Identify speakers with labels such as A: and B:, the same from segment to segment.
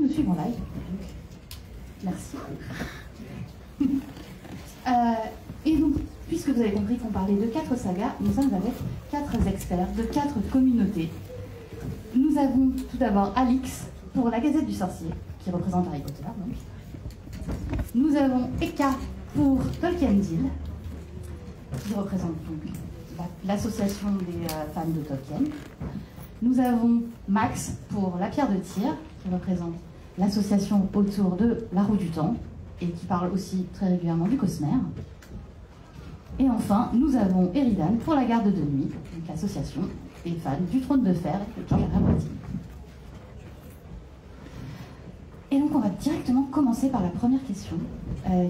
A: nous suivre en live. Merci. Et donc, puisque vous avez compris qu'on parlait de 4 sagas, nous sommes avec 4 experts de 4 communautés. Nous avons tout d'abord Alix pour la Gazette du Sorcier, qui représente Harry Potter. Donc. Nous avons Eka pour Tolkien Deal, qui représente donc l'association des fans de Tolkien. Nous avons Max pour La Pierre de Tir, qui représente l'association autour de La Roue du Temps, et qui parle aussi très régulièrement du Cosmère. Et enfin, nous avons Eridan pour La Garde de Nuit, donc l'association des fans du Trône de Fer et de George R. R. Martin. Et donc on va directement commencer par la première question,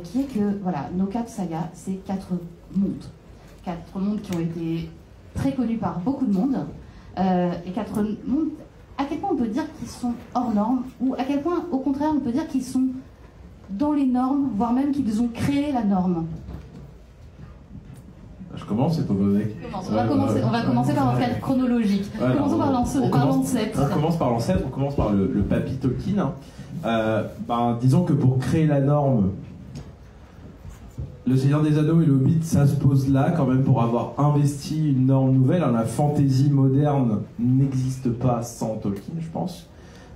A: qui est que voilà, nos 4 sagas, c'est 4 mondes. 4 mondes qui ont été très connus par beaucoup de monde, et 4 mondes, à quel point on peut dire qu'ils sont hors normes, ou à quel point, au contraire, on peut dire qu'ils sont dans les normes, voire même qu'ils ont créé la norme.
B: Je commence, c'est pas mauvais.
A: On va commencer par un cadre chronologique. Commençons par l'ancêtre.
B: On commence par l'ancêtre, on commence par le papy Tolkien. Disons que pour créer la norme, Le Seigneur des Anneaux et le Hobbit, ça se pose là quand même pour avoir investi une norme nouvelle. La fantasy moderne n'existe pas sans Tolkien, je pense.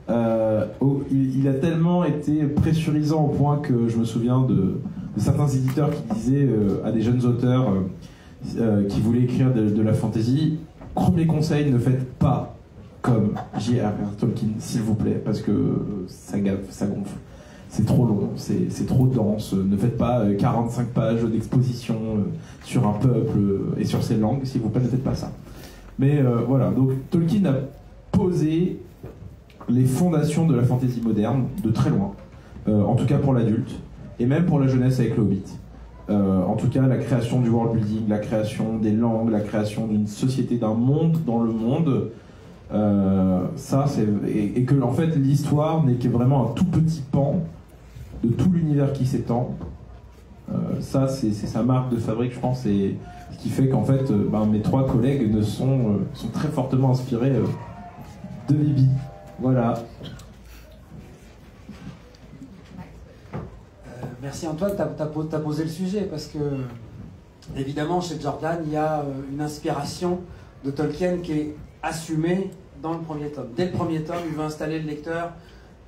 B: Il a tellement été pressurisant au point que je me souviens de certains éditeurs qui disaient à des jeunes auteurs qui voulaient écrire de la fantasy, premier conseil, ne faites pas comme J.R.R. Tolkien, s'il vous plaît, parce que ça gonfle. C'est trop long, c'est trop dense. Ne faites pas 45 pages d'exposition sur un peuple et sur ses langues, s'il vous plaît, ne faites pas ça. Mais voilà, donc Tolkien a posé les fondations de la fantasy moderne de très loin, en tout cas pour l'adulte, et même pour la jeunesse avec le Hobbit. En tout cas, la création du world building, la création des langues, la création d'une société, d'un monde dans le monde, ça c'est... Et que en fait l'histoire n'est que vraiment un tout petit pan de tout l'univers qui s'étend. Ça c'est sa marque de fabrique, je pense, et ce qui fait qu'en fait mes 3 collègues sont très fortement inspirés de Bibi. Voilà.
C: Merci Antoine, t'as posé le sujet, parce que évidemment chez Jordan il y a une inspiration de Tolkien qui est assumée dans le premier tome. Dès le premier tome, il veut installer le lecteur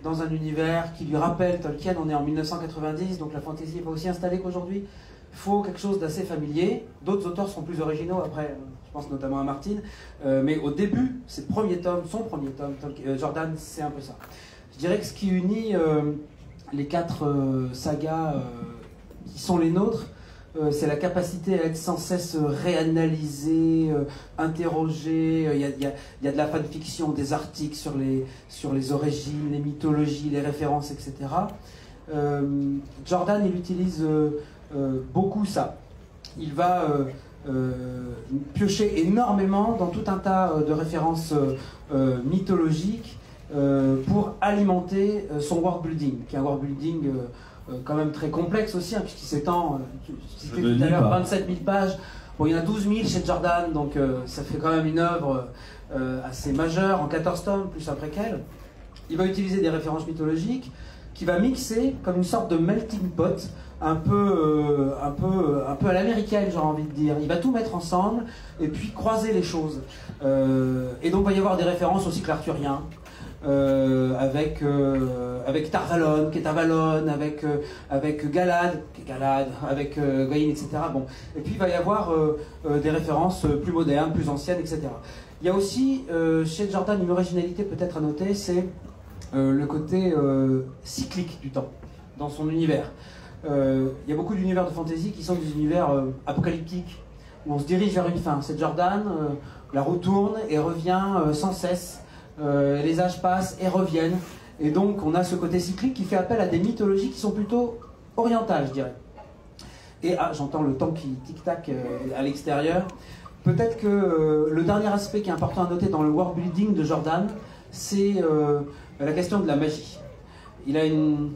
C: dans un univers qui lui rappelle Tolkien. On est en 1990, donc la fantasy est pas aussi installée qu'aujourd'hui. Il faut quelque chose d'assez familier. D'autres auteurs seront plus originaux après, je pense notamment à Martin. Mais au début, c'est le premier tome, son premier tome, Jordan, c'est un peu ça. Je dirais que ce qui unit les 4 sagas qui sont les nôtres, c'est la capacité à être sans cesse réanalysé, interrogé. Il y a de la fanfiction, des articles sur les origines, les mythologies, les références, etc. Jordan, il utilise beaucoup ça. Il va piocher énormément dans tout un tas de références mythologiques pour alimenter son world building, qui est un world building quand même très complexe aussi, hein, puisqu'il s'étend, tout à l'heure, 27 000 pages. Bon, il y en a 12 000 chez Jordan, donc ça fait quand même une œuvre assez majeure, en 14 tomes, plus un préquel. Il va utiliser des références mythologiques, qui va mixer comme une sorte de melting pot, un peu à l'américaine, j'ai envie de dire. Il va tout mettre ensemble, et puis croiser les choses. Et donc il va y avoir des références au cycle arthurien, avec Tar-Valon, qui est Avalon, avec Galad, qui est Galad, avec Gawain, etc. Bon. Et puis il va y avoir des références plus modernes, plus anciennes, etc. Il y a aussi chez Jordan une originalité peut-être à noter, c'est le côté cyclique du temps dans son univers. Il y a beaucoup d'univers de fantasy qui sont des univers apocalyptiques, où on se dirige vers une fin. C'est Jordan, la roue tourne et revient sans cesse. Les âges passent et reviennent, et donc on a ce côté cyclique qui fait appel à des mythologies qui sont plutôt orientales, je dirais. Et j'entends le temps qui tic-tac à l'extérieur. Peut-être que le dernier aspect qui est important à noter dans le world building de Jordan, c'est la question de la magie. Il a une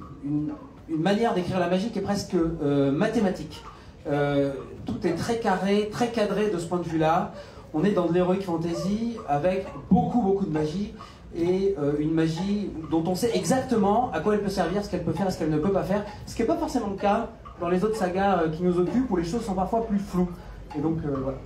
C: manière d'écrire la magie qui est presque mathématique. Tout est très carré, très cadré de ce point de vue-là. On est dans de l'heroic fantasy avec beaucoup de magie, et une magie dont on sait exactement à quoi elle peut servir, ce qu'elle peut faire et ce qu'elle ne peut pas faire, ce qui n'est pas forcément le cas dans les autres sagas qui nous occupent, où les choses sont parfois plus floues. Et donc, voilà.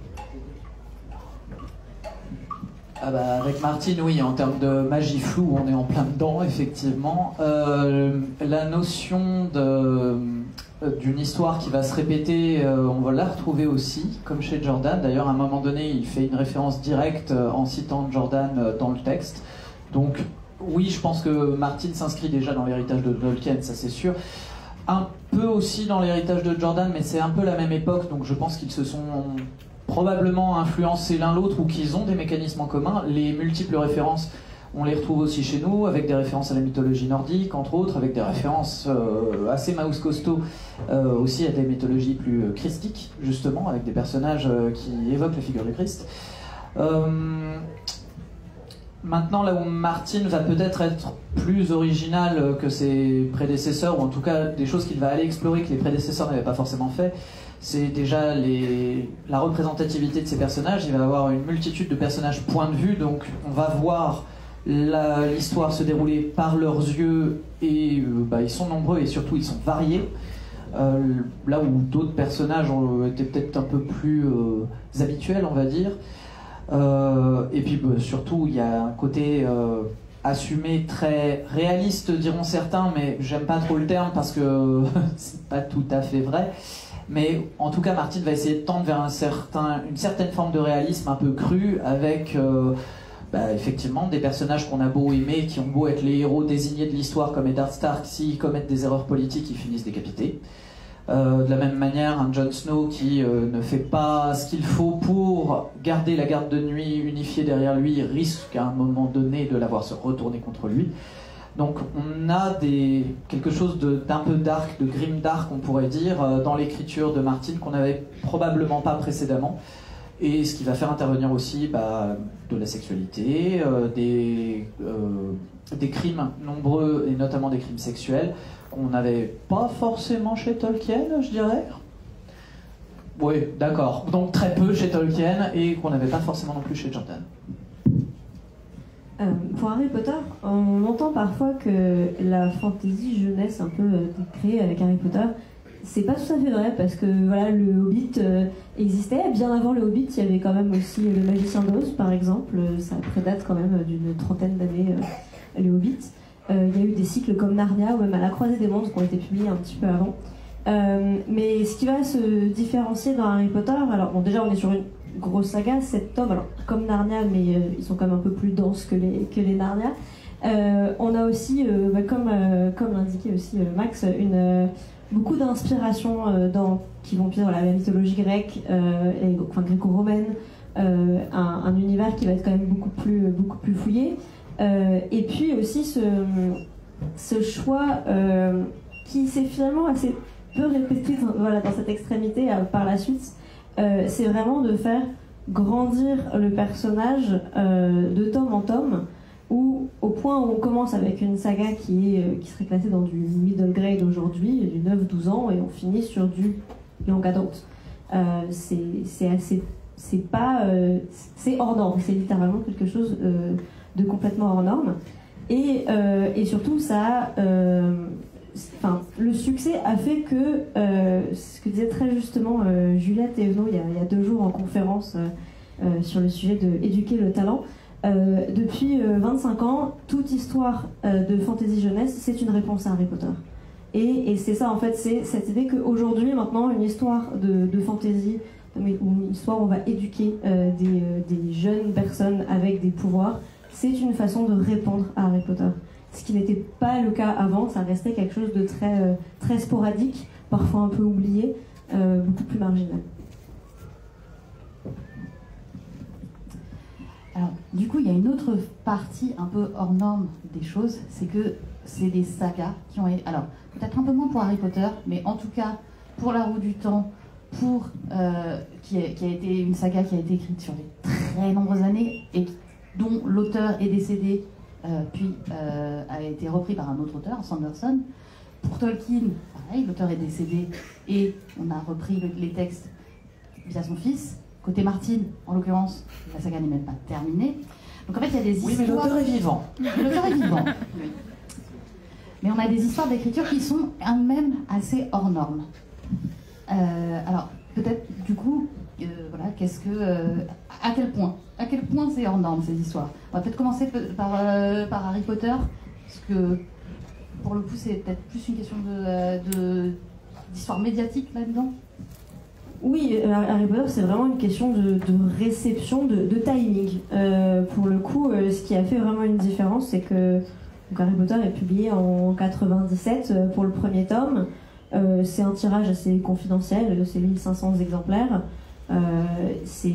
D: Ah bah avec Martine, oui, en termes de magie floue, on est en plein dedans, effectivement. La notion d'une histoire qui va se répéter, on va la retrouver aussi, comme chez Jordan. D'ailleurs, à un moment donné, il fait une référence directe en citant Jordan dans le texte. Donc, oui, je pense que Martine s'inscrit déjà dans l'héritage de Tolkien, ça c'est sûr. Un peu aussi dans l'héritage de Jordan, mais c'est un peu la même époque, donc je pense qu'ils se sont probablement influencés l'un l'autre ou qu'ils ont des mécanismes en commun. Les multiples références, on les retrouve aussi chez nous, avec des références à la mythologie nordique, entre autres, avec des références assez mouse costaud aussi à des mythologies plus christiques, justement, avec des personnages qui évoquent la figure du Christ. Maintenant, là où Martine va peut-être être plus original que ses prédécesseurs, ou en tout cas des choses qu'il va aller explorer que les prédécesseurs n'avaient pas forcément fait, c'est déjà la représentativité de ces personnages. Il va avoir une multitude de personnages point de vue, donc on va voir l'histoire se dérouler par leurs yeux, et ils sont nombreux et surtout ils sont variés. Là où d'autres personnages ont été peut-être un peu plus habituels, on va dire. Et puis surtout, il y a un côté assumé très réaliste, diront certains, mais j'aime pas trop le terme parce que c'est pas tout à fait vrai. Mais en tout cas, Martine va essayer de tendre vers une certaine forme de réalisme un peu cru, avec effectivement des personnages qu'on a beau aimer, qui ont beau être les héros désignés de l'histoire comme Eddard Stark, s'ils commettent des erreurs politiques, ils finissent décapités. De la même manière, un Jon Snow qui ne fait pas ce qu'il faut pour garder la garde de nuit unifiée derrière lui risque à un moment donné de la voir se retourner contre lui. Donc on a quelque chose d'un peu dark, de grim dark on pourrait dire, dans l'écriture de Martine qu'on n'avait probablement pas précédemment. Et ce qui va faire intervenir aussi de la sexualité, des crimes nombreux et notamment des crimes sexuels qu'on n'avait pas forcément chez Tolkien, je dirais. Oui, d'accord. Donc très peu chez Tolkien et qu'on n'avait pas forcément non plus chez Jordan.
E: Pour Harry Potter, on entend parfois que la fantasy jeunesse un peu créée avec Harry Potter, c'est pas tout à fait vrai parce que voilà, le Hobbit existait. Bien avant le Hobbit, il y avait quand même aussi le Magicien d'Oz, par exemple. Ça prédate quand même d'une trentaine d'années le Hobbit. Il y a eu des cycles comme Narnia ou même à la Croisée des Mondes qui ont été publiés un petit peu avant. Mais ce qui va se différencier dans Harry Potter, alors bon, déjà on est sur une grosse saga, 7 tomes, alors comme Narnia, mais ils sont quand même un peu plus denses que les Narnia. On a aussi, comme l'indiquait aussi Max, beaucoup d'inspiration qui vont dans la mythologie grecque, gréco-romaine, un univers qui va être quand même beaucoup plus fouillé. Et puis aussi ce choix qui s'est finalement assez peu répété dans cette extrémité par la suite, c'est vraiment de faire grandir le personnage de tome en tome, au point où on commence avec une saga qui serait classée dans du middle grade aujourd'hui, du 9-12 ans, et on finit sur du young adult. C'est hors norme, c'est littéralement quelque chose de complètement hors norme. Et surtout, le succès a fait que, ce que disait très justement Juliette et Evenot il y a 2 jours en conférence sur le sujet de éduquer le talent, depuis 25 ans, toute histoire de fantasy jeunesse, c'est une réponse à Harry Potter. Et c'est ça en fait, c'est cette idée qu'aujourd'hui, maintenant, une histoire de fantasy, ou une histoire où on va éduquer des jeunes personnes avec des pouvoirs, c'est une façon de répondre à Harry Potter. Ce qui n'était pas le cas avant, ça restait quelque chose de très, très sporadique, parfois un peu oublié, beaucoup plus marginal.
A: Alors, du coup, il y a une autre partie un peu hors norme des choses, c'est que c'est des sagas qui ont été... Alors, peut-être un peu moins pour Harry Potter, mais en tout cas, pour La Roue du Temps, qui a été une saga qui a été écrite sur des très nombreuses années, et dont l'auteur est décédé, puis a été repris par un autre auteur, Sanderson. Pour Tolkien, pareil, l'auteur est décédé, et on a repris les textes via son fils. Côté Martine, en l'occurrence, la saga n'est même pas terminée. Donc en fait, il y a des histoires...
D: Oui, mais l'auteur est vivant.
A: L'auteur est vivant, oui. Mais on a des histoires d'écriture qui sont même assez hors normes. Alors, peut-être, du coup, voilà, à quel point c'est hors norme, ces histoires? On va peut-être commencer par Harry Potter, parce que, pour le coup, c'est peut-être plus une question d'histoire médiatique là-dedans.
E: Oui, Harry Potter, c'est vraiment une question de réception, de timing. Pour le coup, ce qui a fait vraiment une différence, c'est que donc Harry Potter est publié en 97 pour le premier tome. C'est un tirage assez confidentiel, c'est 1500 exemplaires. C'est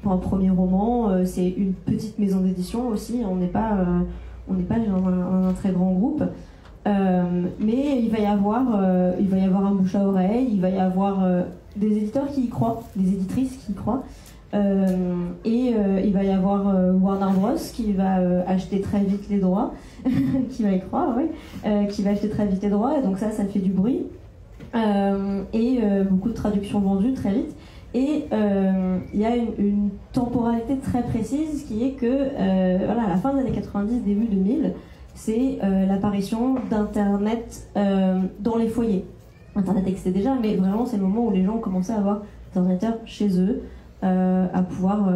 E: pour un premier roman, c'est une petite maison d'édition aussi, on n'est pas dans un très grand groupe. Mais il va y avoir un bouche à oreille, il va y avoir des éditeurs qui y croient, des éditrices qui y croient. Il va y avoir Warner Bros qui va acheter très vite les droits, qui va y croire, oui, qui va acheter très vite les droits, et donc ça fait du bruit. Beaucoup de traductions vendues très vite. Et il y a une temporalité très précise qui est que à la fin des années 90, début 2000, c'est l'apparition d'Internet dans les foyers. Internet existait déjà, mais vraiment c'est le moment où les gens commençaient à avoir des ordinateurs chez eux, à pouvoir,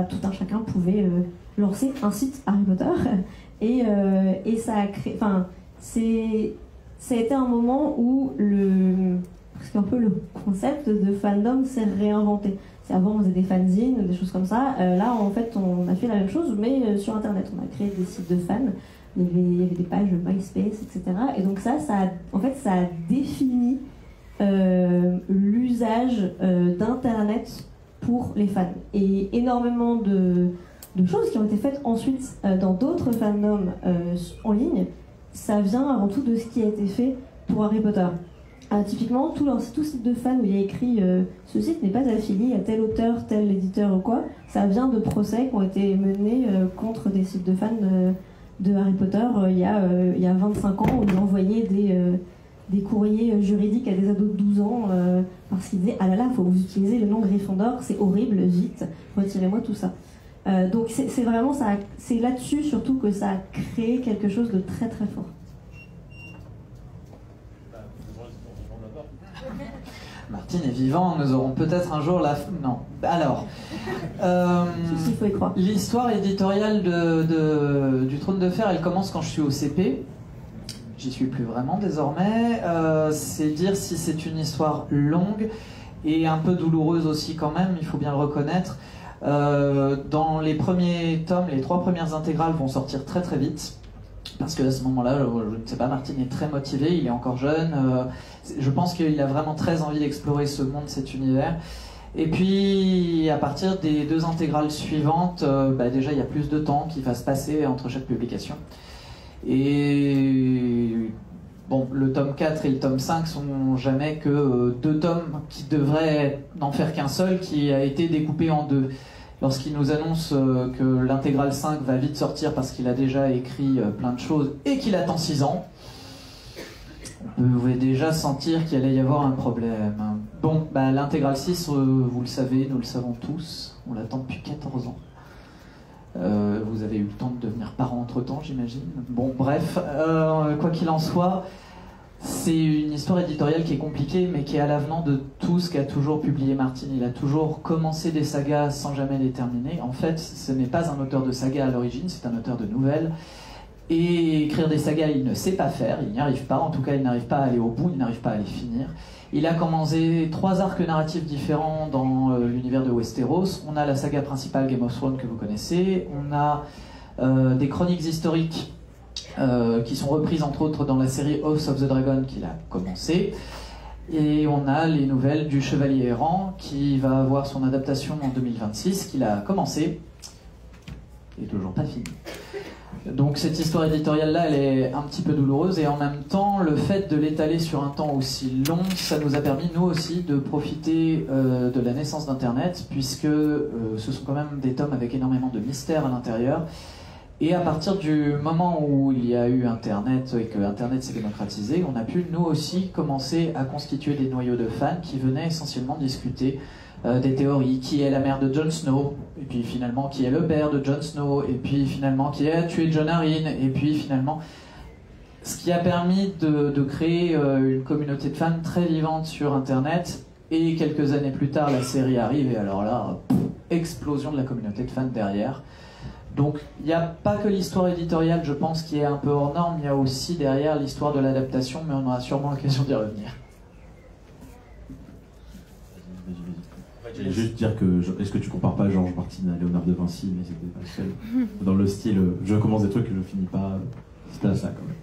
E: tout un chacun pouvait lancer un site Harry Potter, et ça a créé, ça a été un moment où presque un peu le concept de fandom s'est réinventé. Avant, on faisait des fanzines, des choses comme ça. Là, en fait, on a fait la même chose, mais sur Internet. On a créé des sites de fans. Il y avait des pages MySpace, etc. Et donc ça a défini l'usage d'Internet pour les fans. Et énormément de choses qui ont été faites ensuite dans d'autres fandoms en ligne, ça vient avant tout de ce qui a été fait pour Harry Potter. Typiquement, tout site de fan où il y a écrit ce site n'est pas affilié à tel auteur, tel éditeur ou quoi, ça vient de procès qui ont été menés contre des sites de fans de Harry Potter il y a 25 ans, où ils envoyaient des courriers juridiques à des ados de 12 ans parce qu'ils disaient « Ah là là, il faut que vous utilisez le nom Gryffondor, c'est horrible, vite, retirez-moi tout ça ». Donc c'est vraiment ça, c'est là-dessus surtout que ça a créé quelque chose de très très fort.
D: Martine est vivant, nous aurons peut-être un jour la... Non. Alors,
E: il faut y croire.
D: L'histoire éditoriale du Trône de Fer, elle commence quand je suis au CP. J'y suis plus vraiment désormais. C'est dire si c'est une histoire longue et un peu douloureuse aussi quand même, il faut bien le reconnaître. Dans les premiers tomes, les 3 premières intégrales vont sortir très très vite. Parce qu'à ce moment-là, je ne sais pas, Martin est très motivé, il est encore jeune. Je pense qu'il a vraiment très envie d'explorer ce monde, cet univers. Et puis, à partir des 2 intégrales suivantes, déjà, il y a plus de temps qui va se passer entre chaque publication. Et bon, le tome 4 et le tome 5 sont jamais que 2 tomes qui devraient n'en faire qu'un seul, qui a été découpé en 2. Lorsqu'il nous annonce que l'intégrale 5 va vite sortir parce qu'il a déjà écrit plein de choses et qu'il attend 6 ans, on pouvait déjà sentir qu'il allait y avoir un problème. Bon, l'intégrale 6, vous le savez, nous le savons tous, on l'attend depuis 14 ans. Vous avez eu le temps de devenir parent entre-temps, j'imagine. Bon, bref, quoi qu'il en soit, c'est une histoire éditoriale qui est compliquée, mais qui est à l'avenant de tout ce qu'a toujours publié Martin. Il a toujours commencé des sagas sans jamais les terminer. En fait, ce n'est pas un auteur de saga à l'origine, c'est un auteur de nouvelles. Et écrire des sagas, il ne sait pas faire, il n'y arrive pas. En tout cas, il n'arrive pas à aller au bout, il n'arrive pas à les finir. Il a commencé 3 arcs narratifs différents dans l'univers de Westeros. On a la saga principale Game of Thrones que vous connaissez. On a des chroniques historiques qui sont reprises entre autres dans la série House of the Dragon qu'il a commencé. Et on a les nouvelles du Chevalier Errant qui va avoir son adaptation en 2026, qu'il a commencé et toujours pas fini. Donc cette histoire éditoriale-là, elle est un petit peu douloureuse, et en même temps, le fait de l'étaler sur un temps aussi long, ça nous a permis, nous aussi, de profiter de la naissance d'Internet, puisque ce sont quand même des tomes avec énormément de mystères à l'intérieur. Et à partir du moment où il y a eu Internet et que Internet s'est démocratisé, on a pu, nous aussi, commencer à constituer des noyaux de fans qui venaient essentiellement discuter des théories. Qui est la mère de Jon Snow? Et puis finalement, qui est le père de Jon Snow? Et puis finalement, qui a tué Jon Arryn? Et puis finalement... Ce qui a permis de créer une communauté de fans très vivante sur Internet. Et quelques années plus tard, la série arrive, et alors là, explosion de la communauté de fans derrière. Donc, il n'y a pas que l'histoire éditoriale, je pense, qui est un peu hors norme, il y a aussi derrière l'histoire de l'adaptation, mais on aura sûrement l'occasion d'y revenir.
B: Je vais juste dire que, est-ce que tu compares pas Georges Martin à Léonard de Vinci, mais c'était pas le seul. Dans le style, je commence des trucs et je finis pas. C'était à ça quand même.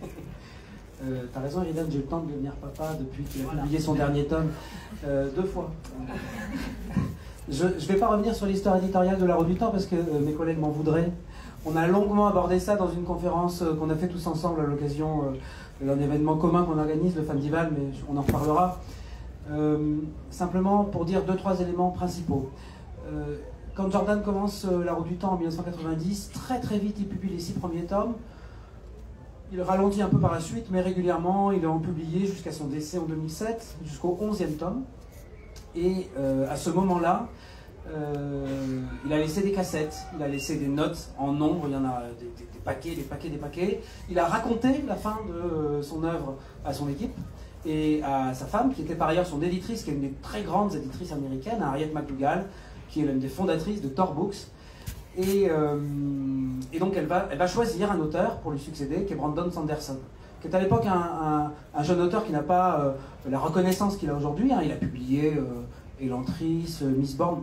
C: T'as raison, Eridan, j'ai eu le temps de devenir papa depuis qu'il a publié son dernier tome 2 fois. Je ne vais pas revenir sur l'histoire éditoriale de La Roue du Temps parce que mes collègues m'en voudraient. On a longuement abordé ça dans une conférence qu'on a fait tous ensemble à l'occasion d'un événement commun qu'on organise, le Fandival, mais on en reparlera. Simplement pour dire 2-3 éléments principaux. Quand Jordan commence La Roue du Temps en 1990, très très vite il publie les 6 premiers tomes. Il ralentit un peu par la suite, mais régulièrement, il en publié jusqu'à son décès en 2007, jusqu'au 11e tome. Et à ce moment-là, il a laissé des cassettes, il a laissé des notes en nombre, il y en a des paquets, des paquets, des paquets. Il a raconté la fin de son œuvre à son équipe et à sa femme, qui était par ailleurs son éditrice, qui est une des très grandes éditrices américaines, Harriet McDougall, qui est l'une des fondatrices de Tor Books. Et donc elle va choisir un auteur pour lui succéder, qui est Brandon Sanderson, qui est à l'époque un jeune auteur qui n'a pas la reconnaissance qu'il a aujourd'hui. Il a publié Elantris, Mistborn,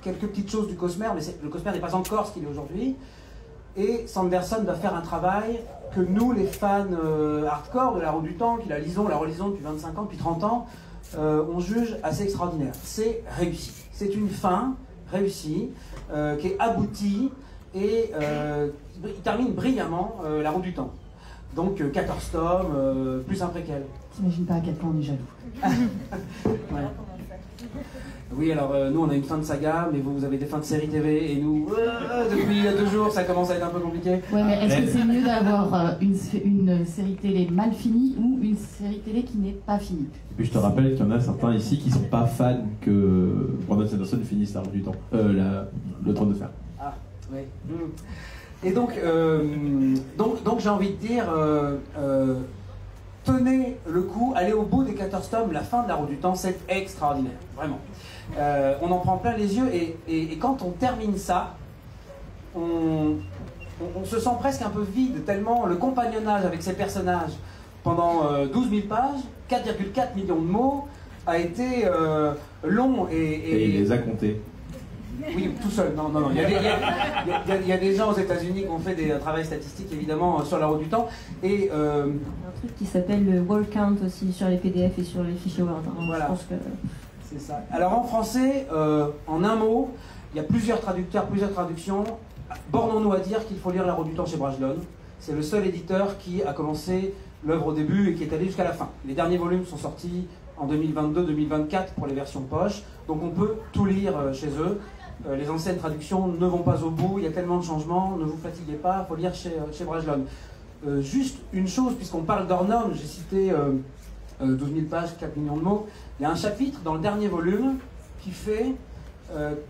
C: quelques petites choses du Cosmere, mais le Cosmere n'est pas encore ce qu'il est aujourd'hui. Et Sanderson va faire un travail que nous, les fans hardcore de La Roue du Temps, qui la relisons depuis 25 ans, depuis 30 ans, on juge assez extraordinaire. C'est réussi. C'est une fin réussie, qui est aboutie, et il termine brillamment La Roue du Temps. Donc 14 tomes, plus un préquel.
A: T'imagines pas à quel point on est jaloux.
C: Ouais. Oui, alors nous on a une fin de saga, mais vous avez des fins de série TV, et nous, depuis 2 jours, ça commence à être un peu compliqué.
A: Ouais, mais est-ce que c'est mieux d'avoir une série télé mal finie ou une série télé qui n'est pas finie?
B: Et puis je te rappelle qu'il y en a certains ici qui sont pas fans que Brandon Sanderson finisse La Roue du Temps, le Trône de Fer.
C: Ah, oui. Et donc j'ai envie de dire, tenez le coup, allez au bout des 14 tomes, la fin de La Roue du Temps, c'est extraordinaire, vraiment. On en prend plein les yeux, et quand on termine ça, on se sent presque un peu vide, tellement le compagnonnage avec ces personnages pendant 12 000 pages, 4,4 millions de mots, a été long et
B: il les a comptés.
C: Oui, tout seul. Non. Il y a des gens aux États-Unis qui ont fait un travail statistique, évidemment, sur La Roue du Temps. Et
E: un truc qui s'appelle le word count aussi sur les PDF et sur les fichiers Word. Hein.
C: Voilà.
E: Je pense que...
C: C'est ça. Alors en français, en un mot, il y a plusieurs traducteurs, plusieurs traductions. Bornons-nous à dire qu'il faut lire La Roue du Temps chez Brajlon. C'est le seul éditeur qui a commencé l'œuvre au début et qui est allé jusqu'à la fin. Les derniers volumes sont sortis en 2022-2024 pour les versions poche, donc on peut tout lire chez eux. Les anciennes traductions ne vont pas au bout, il y a tellement de changements, ne vous fatiguez pas, il faut lire chez Brajlon. Juste une chose, puisqu'on parle d'Ornom, j'ai cité 12 000 pages, 4 millions de mots, il y a un chapitre dans le dernier volume qui fait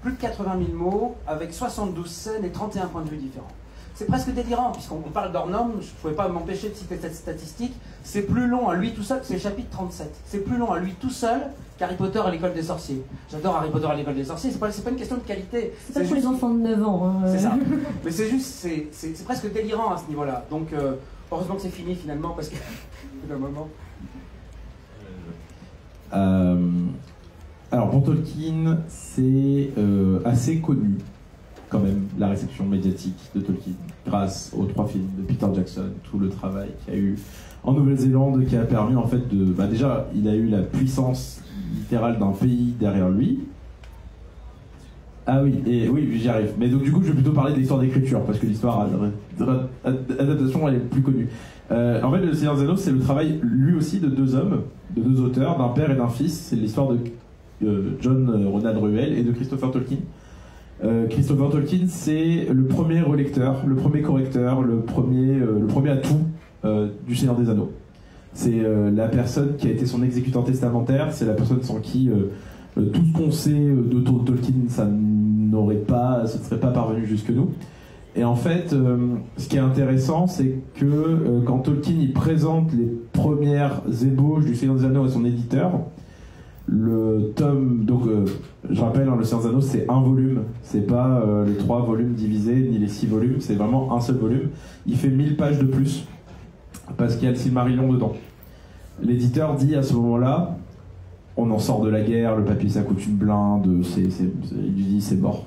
C: plus de 80 000 mots, avec 72 scènes et 31 points de vue différents. C'est presque délirant, puisqu'on parle d'Ornom, je ne pouvais pas m'empêcher de citer cette statistique, c'est plus long à lui tout seul, c'est le chapitre 37, c'est plus long à lui tout seul qu'Harry Potter à l'école des sorciers. J'adore Harry Potter à l'école des sorciers, c'est pas une question de qualité.
E: C'est pas pour les enfants de 9 ans. Hein.
C: C'est ça. Mais c'est juste, c'est presque délirant à ce niveau-là. Donc, heureusement que c'est fini finalement, parce que d'un moment.
B: Alors pour Tolkien, c'est assez connu quand même, la réception médiatique de Tolkien, grâce aux 3 films de Peter Jackson, tout le travail qu'il y a eu en Nouvelle-Zélande, qui a permis en fait de... déjà, il a eu la puissance littérale d'un pays derrière lui. Ah oui, et oui, j'y arrive. Mais donc du coup, je vais plutôt parler de l'histoire d'écriture, parce que l'histoire d'adaptation, elle est plus connue. En fait, Le Seigneur des Anneaux, c'est le travail, lui aussi, de 2 hommes, de 2 auteurs, d'un père et d'un fils. C'est l'histoire de John Ronald Reuel et de Christopher Tolkien. Christopher Tolkien, c'est le premier relecteur, le premier correcteur, le premier atout du Seigneur des Anneaux. C'est la personne qui a été son exécutant testamentaire, c'est la personne sans qui Tout ce qu'on sait de Tolkien, ça ne serait pas parvenu jusque nous. Et en fait, ce qui est intéressant, c'est que quand Tolkien il présente les premières ébauches du Seigneur des Anneaux à son éditeur, le tome, donc je rappelle, hein, le Seigneur des Anneaux c'est un volume, c'est pas les 3 volumes divisés ni les 6 volumes, c'est vraiment un seul volume. Il fait 1000 pages de plus parce qu'il y a le Silmarillion dedans. L'éditeur dit à ce moment-là, on en sort de la guerre, le papier ça coûte une blinde, il lui dit c'est mort.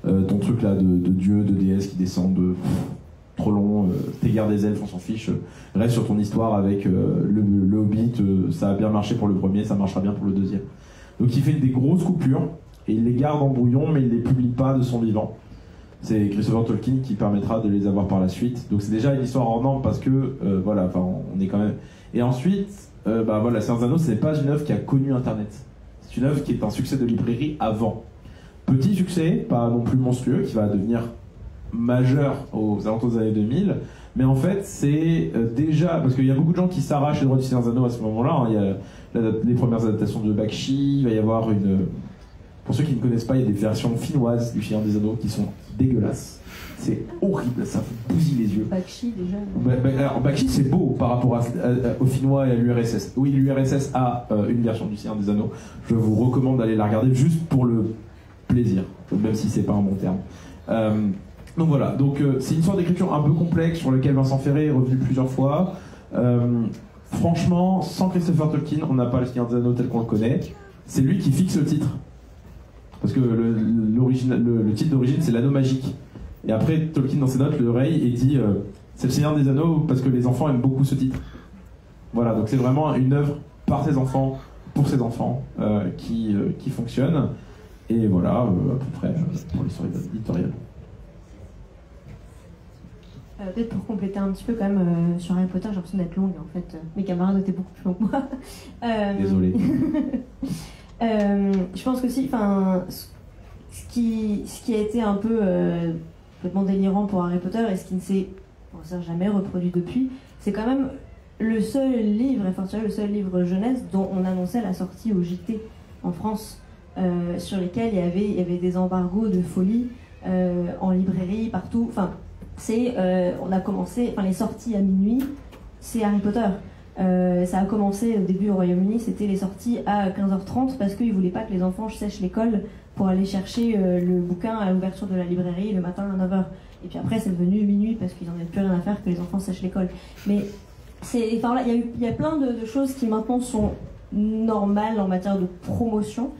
B: Ton truc là de dieu, de déesse qui descendent trop long, tes guerres des elfes on s'en fiche, reste sur ton histoire avec le Hobbit, ça a bien marché pour le premier, ça marchera bien pour le deuxième. Donc il fait des grosses coupures et il les garde en brouillon mais il les publie pas de son vivant. C'est Christopher Tolkien qui permettra de les avoir par la suite. Donc c'est déjà une histoire hors norme parce que voilà, enfin on est quand même. Et ensuite, voilà, Seigneur des Anneaux c'est pas une œuvre qui a connu Internet. C'est une œuvre qui est un succès de librairie avant. Petit succès, pas non plus monstrueux, qui va devenir majeur aux alentours des années 2000, mais en fait c'est déjà, parce qu'il y a beaucoup de gens qui s'arrachent les droits du Seigneur des Anneaux à ce moment-là, hein. Il y a les premières adaptations de Bakshi, il va y avoir pour ceux qui ne connaissent pas, il y a des versions finnoises du Seigneur des Anneaux qui sont dégueulasses, c'est horrible, ça vous bousille les yeux.
E: Bakshi déjà.
B: Alors Bakshi c'est beau par rapport au finnois et à l'URSS. Oui, l'URSS a une version du Seigneur des Anneaux, je vous recommande d'aller la regarder juste pour le plaisir, même si c'est pas un bon terme. Donc voilà, donc c'est une histoire d'écriture un peu complexe sur laquelle Vincent Ferré est revenu plusieurs fois. Franchement, sans Christopher Tolkien, on n'a pas le Seigneur des Anneaux tel qu'on le connaît. C'est lui qui fixe le titre. Parce que le titre d'origine, c'est l'anneau magique. Et après, Tolkien, dans ses notes, le raye et dit c'est le Seigneur des Anneaux parce que les enfants aiment beaucoup ce titre. Voilà, donc c'est vraiment une œuvre par ses enfants, pour ses enfants, qui fonctionne. Et voilà, à peu près pour l'histoire éditoriale.
E: Peut-être pour compléter un petit peu quand même sur Harry Potter, j'ai l'impression d'être longue en fait. Mes camarades étaient beaucoup plus longs que moi.
B: Désolé.
E: Je pense que si, ce qui a été un peu complètement délirant pour Harry Potter et ce qui ne s'est jamais reproduit depuis, c'est quand même le seul livre, le seul livre jeunesse dont on annonçait la sortie au JT en France. Sur lesquels il y avait des embargos de folie en librairie, partout. Enfin, on a commencé, les sorties à minuit, c'est Harry Potter. Ça a commencé au début au Royaume-Uni, c'était les sorties à 15h30 parce qu'ils ne voulaient pas que les enfants sèchent l'école pour aller chercher le bouquin à l'ouverture de la librairie le matin à 9h. Et puis après, c'est devenu minuit parce qu'ils n'en avaient plus rien à faire que les enfants sèchent l'école. Mais il y a plein de choses qui maintenant sont normales en matière de promotion.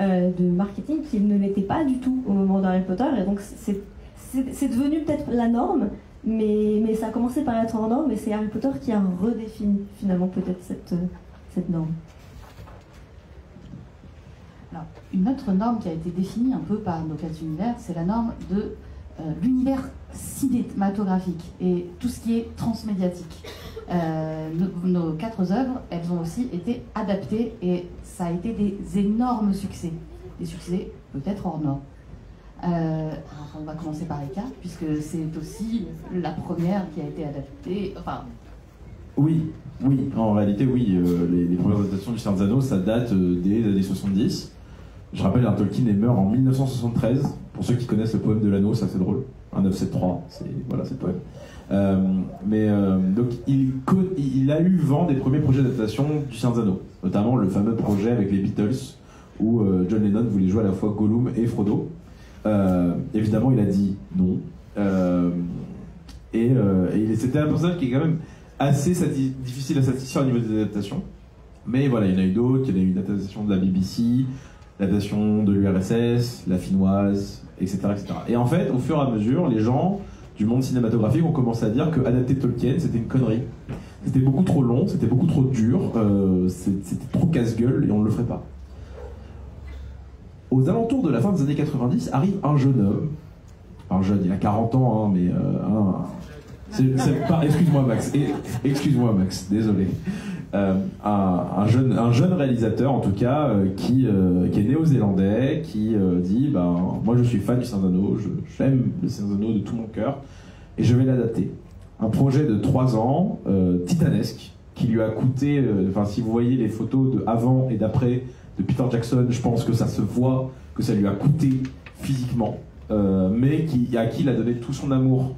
E: De marketing qui ne l'était pas du tout au moment d'Harry Potter et donc c'est devenu peut-être la norme mais ça a commencé par être en norme et c'est Harry Potter qui a redéfini finalement peut-être cette norme.
A: Alors, une autre norme qui a été définie un peu par nos 4 univers, c'est la norme de l'univers cinématographique et tout ce qui est transmédiatique. Nos 4 œuvres, elles ont aussi été adaptées et ça a été des énormes succès. Des succès peut-être hors norme. Alors on va commencer par Eka, puisque c'est aussi la première qui a été adaptée. Enfin...
B: Oui, en réalité, oui. Les premières adaptations du Seigneur des Anneaux, ça date des années 70. Je rappelle, Tolkien est meurt en 1973. Pour ceux qui connaissent le poème de l'anneau, ça c'est drôle. 1973, c'est le poème. Donc il a eu vent des premiers projets d'adaptation du Seigneur des Anneaux, notamment le fameux projet avec les Beatles où John Lennon voulait jouer à la fois Gollum et Frodo. Évidemment, il a dit non. C'était un personnage qui est quand même assez difficile à satisfaire au niveau des adaptations. Mais voilà, il y en a eu d'autres. Il y en a eu une adaptation de la BBC, l'adaptation de l'URSS, la finnoise, etc., etc. Et en fait, au fur et à mesure, les gens du monde cinématographique ont commencé à dire que adapter Tolkien, c'était une connerie. C'était beaucoup trop long, c'était beaucoup trop dur, c'était trop casse-gueule et on ne le ferait pas. Aux alentours de la fin des années 90, arrive un jeune homme. Un jeune, il a 40 ans, hein, mais... excuse-moi Max, désolé. Un jeune réalisateur, en tout cas, qui est néo-zélandais, qui dit moi je suis fan du Seigneur des Anneaux, j'aime le Seigneur des Anneaux de tout mon cœur, et je vais l'adapter. Un projet de 3 ans, titanesque, qui lui a coûté, si vous voyez les photos de avant et d'après de Peter Jackson, je pense que ça se voit que ça lui a coûté physiquement, mais à qui il a donné tout son amour,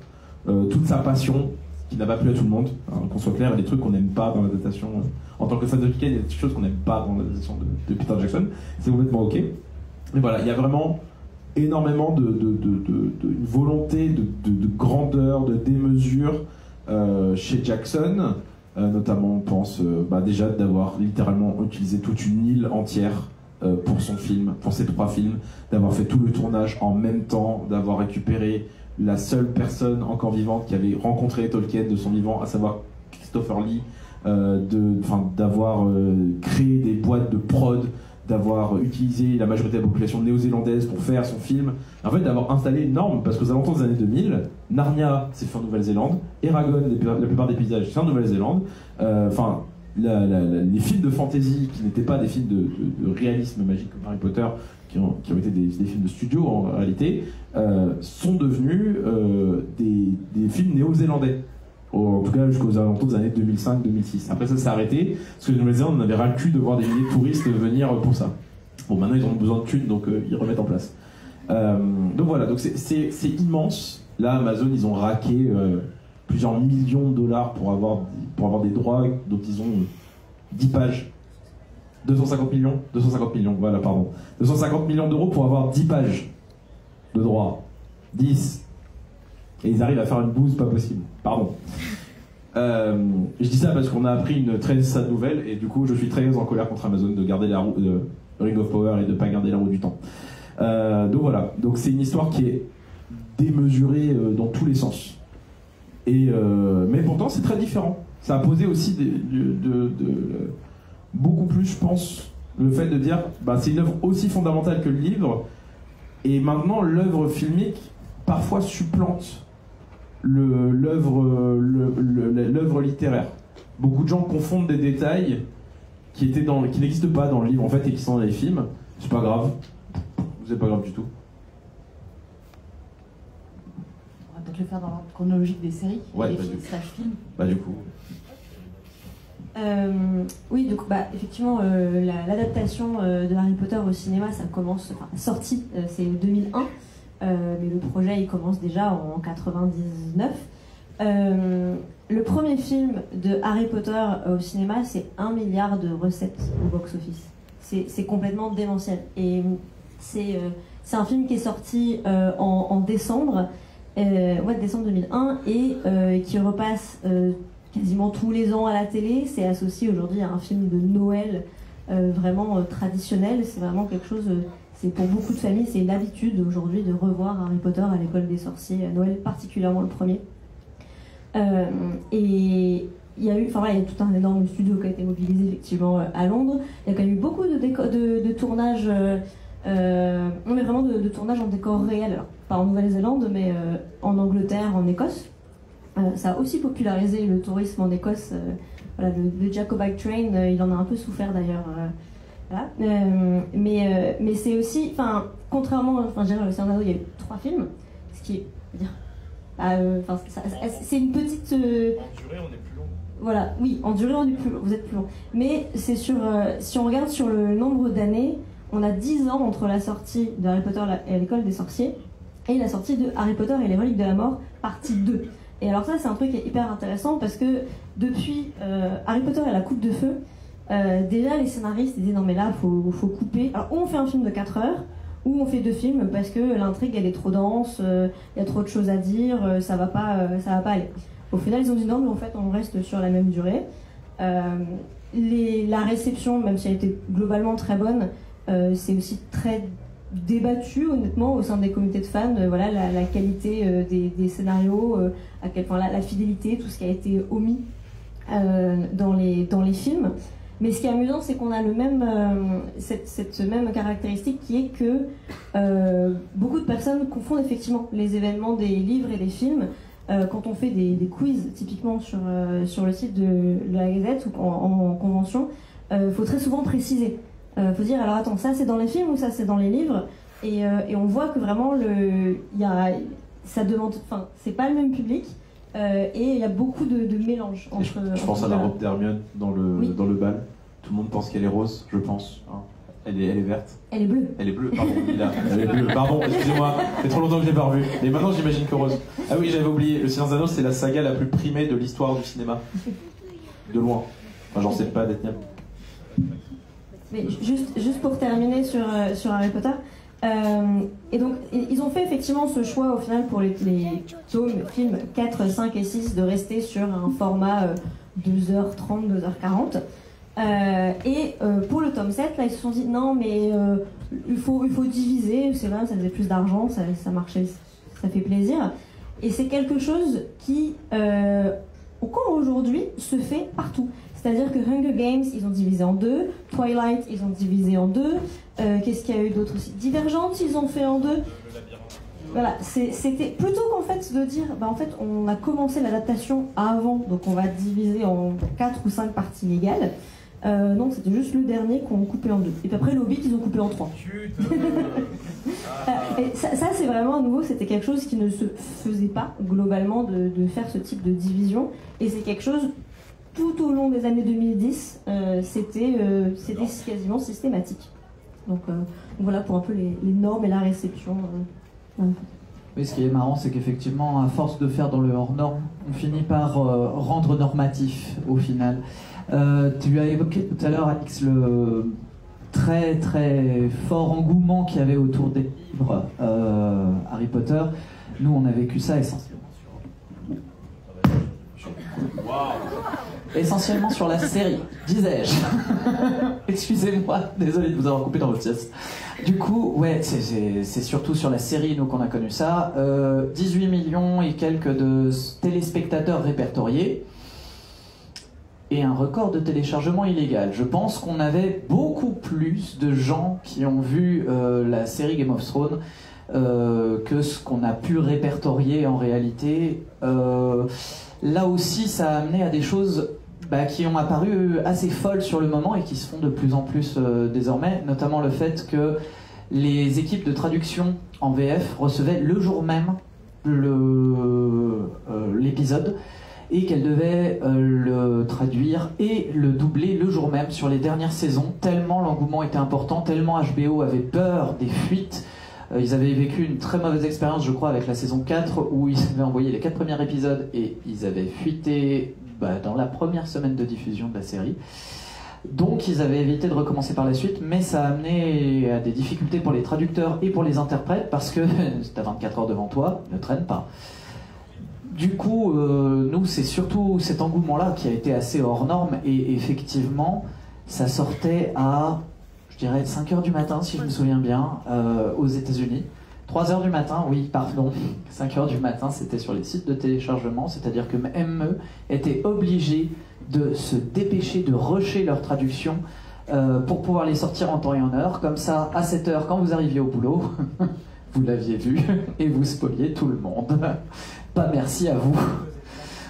B: toute sa passion, qui n'a pas plu à tout le monde, hein, qu'on soit clair, il y a des trucs qu'on n'aime pas dans l'adaptation. En tant que fan de Tolkien, il y a des choses qu'on n'aime pas dans l'adaptation de Peter Jackson, c'est complètement ok. Mais voilà, il y a vraiment énormément de volonté, de grandeur, de démesure chez Jackson, notamment on pense déjà d'avoir littéralement utilisé toute une île entière pour son film, pour ses 3 films, d'avoir fait tout le tournage en même temps, d'avoir récupéré la seule personne encore vivante qui avait rencontré Tolkien de son vivant, à savoir Christopher Lee, d'avoir créé des boîtes de prod, d'avoir utilisé la majorité de la population néo-zélandaise pour faire son film, en fait d'avoir installé une norme, parce qu'aux alentours des années 2000, Narnia c'est fait en Nouvelle-Zélande, Eragon, la plupart des paysages c'est en Nouvelle-Zélande, les films de fantasy qui n'étaient pas des films de réalisme magique comme Harry Potter, qui ont été des films de studio en réalité, sont devenus des films néo-zélandais. En tout cas jusqu'aux alentours des années 2005-2006. Après ça s'est arrêté, parce que les Nouvelle-Zélande n'avaient ras le cul de voir des milliers de touristes venir pour ça. Bon, maintenant ils ont besoin de thunes, donc ils remettent en place. Donc voilà, donc c'est immense. Là, Amazon, ils ont raqué plusieurs millions de dollars pour avoir des droits dont ils ont 10 pages. 250 millions, voilà, pardon. 250 millions d'euros pour avoir 10 pages de droits. 10. Et ils arrivent à faire une bouse pas possible. Pardon. Je dis ça parce qu'on a appris une très sad nouvelle et du coup je suis très en colère contre Amazon de garder la roue de Ring of Power et de pas garder la roue du temps. Donc voilà. Donc c'est une histoire qui est démesurée dans tous les sens. Mais pourtant c'est très différent. Ça a posé aussi beaucoup plus, je pense, le fait de dire c'est une œuvre aussi fondamentale que le livre. Et maintenant l'œuvre filmique parfois supplante l'œuvre littéraire. Beaucoup de gens confondent des détails qui n'existent pas dans le livre en fait et qui sont dans les films. C'est pas grave. C'est pas grave du tout.
A: On va peut-être le faire dans l'ordre chronologique des séries,
B: ouais,
A: des films/films.
B: Du coup.
E: Oui, donc effectivement, l'adaptation de Harry Potter au cinéma, ça commence, sortie, c'est 2001. Mais le projet il commence déjà en 99. Le premier film de Harry Potter au cinéma, c'est 1 milliard de recettes au box-office. C'est complètement démentiel. Et c'est un film qui est sorti en décembre, décembre 2001, et qui repasse quasiment tous les ans à la télé. C'est associé aujourd'hui à un film de Noël vraiment traditionnel. C'est vraiment quelque chose... C'est pour beaucoup de familles, c'est une habitude aujourd'hui de revoir Harry Potter à l'école des sorciers à Noël, particulièrement le premier. Et il y a tout un énorme studio qui a été mobilisé effectivement à Londres. Il y a quand même eu beaucoup de tournages, mais vraiment de tournages en décor réel. Alors, pas en Nouvelle-Zélande, mais en Angleterre, en Écosse. Ça a aussi popularisé le tourisme en Écosse. Le Jacobite Train, il en a un peu souffert d'ailleurs. Voilà. Mais c'est aussi, contrairement, le Seigneur des Anneaux, il y a eu 3 films, ce qui est, c'est une petite. En durée, on est plus long. Voilà, oui, en durée, vous êtes plus long. Mais c'est si on regarde sur le nombre d'années, on a 10 ans entre la sortie de Harry Potter et l'école des sorciers et la sortie de Harry Potter et les reliques de la mort, partie 2. Et alors ça, c'est un truc qui est hyper intéressant parce que depuis Harry Potter et la coupe de feu, déjà les scénaristes disaient non mais là faut couper. Alors ou on fait un film de 4 heures ou on fait 2 films parce que l'intrigue elle est trop dense, il y a trop de choses à dire, ça va pas aller. Au final ils ont dit non mais en fait on reste sur la même durée. La réception, même si elle était globalement très bonne, c'est aussi très débattu honnêtement au sein des comités de fans. La qualité des scénarios, à quel point la fidélité, tout ce qui a été omis dans les films. Mais ce qui est amusant, c'est qu'on a cette même caractéristique qui est que beaucoup de personnes confondent effectivement les événements des livres et des films. Quand on fait des quiz, typiquement sur le site de la Gazette ou en convention, faut très souvent préciser. Faut dire, alors attends, ça c'est dans les films ou ça c'est dans les livres, et on voit que vraiment ça demande, c'est pas le même public, et il y a beaucoup de mélange
B: Et je pense à la robe d'Hermione dans le bal. Tout le monde pense qu'elle est rose, je pense. Hein. Elle est verte.
E: Elle est bleue.
B: Elle est bleue, pardon. Elle est bleue, pardon, excusez-moi. Ça fait trop longtemps que je l'ai pas revue. Et maintenant j'imagine que rose. Ah oui, j'avais oublié. Le Seigneur des Anneaux, c'est la saga la plus primée de l'histoire du cinéma. De loin. Enfin, j'en sais pas, d'être.
E: Mais juste pour terminer sur Harry Potter, et donc ils ont fait effectivement ce choix au final pour les tomes, films 4, 5 et 6 de rester sur un format 2h30, 2h40. Et pour le tome 7, là ils se sont dit non mais il faut diviser, c'est vrai, ça faisait plus d'argent, ça marchait, ça fait plaisir. Et c'est quelque chose qui, encore aujourd'hui, se fait partout. C'est-à-dire que Hunger Games, ils ont divisé en 2, Twilight, ils ont divisé en 2, qu'est-ce qu'il y a eu d'autre aussi? Divergente, ils ont fait en 2. Voilà, c'était plutôt qu'en fait de dire, en fait, on a commencé l'adaptation avant, donc on va diviser en 4 ou 5 parties égales. Non, c'était juste le dernier qu'on coupait en 2. Et puis après, le Hobbit, ils ont coupé en 3. Et ça c'est vraiment à nouveau, c'était quelque chose qui ne se faisait pas globalement de faire ce type de division. Et c'est quelque chose, tout au long des années 2010, c'était quasiment systématique. Donc voilà pour un peu les normes et la réception.
D: Oui, ce qui est marrant, c'est qu'effectivement, à force de faire dans le hors-norme, on finit par rendre normatif au final. Tu as évoqué tout à l'heure, Alix, le très très fort engouement qu'il y avait autour des livres Harry Potter. Nous, on a vécu ça essentiellement sur la série, disais-je. Excusez-moi, désolé de vous avoir coupé dans votre sieste. Du coup, ouais, c'est surtout sur la série, nous, qu'on a connu ça. 18 millions et quelques de téléspectateurs répertoriés. Et un record de téléchargement illégal. Je pense qu'on avait beaucoup plus de gens qui ont vu la série Game of Thrones que ce qu'on a pu répertorier en réalité. Là aussi, ça a amené à des choses qui ont apparu assez folles sur le moment et qui se font de plus en plus désormais, notamment le fait que les équipes de traduction en VF recevaient le jour même l'épisode et qu'elles devaient le traduire et le doubler le jour même sur les dernières saisons, tellement l'engouement était important, tellement HBO avait peur des fuites. Ils avaient vécu une très mauvaise expérience, je crois, avec la saison 4, où ils avaient envoyé les 4 premiers épisodes et ils avaient fuité dans la première semaine de diffusion de la série. Donc ils avaient évité de recommencer par la suite, mais ça a amené à des difficultés pour les traducteurs et pour les interprètes, parce que t'as 24 heures devant toi, ne traîne pas. Du coup, nous, c'est surtout cet engouement-là qui a été assez hors norme, et effectivement, ça sortait à, je dirais, 5h du matin, si je me souviens bien, aux États-Unis. 3h du matin, oui, pardon, 5h du matin, c'était sur les sites de téléchargement, c'est-à-dire que ME était obligé de se dépêcher, de rusher leur traduction pour pouvoir les sortir en temps et en heure. Comme ça, à 7h, quand vous arriviez au boulot, vous l'aviez vu et vous spoiliez tout le monde. Pas merci à vous.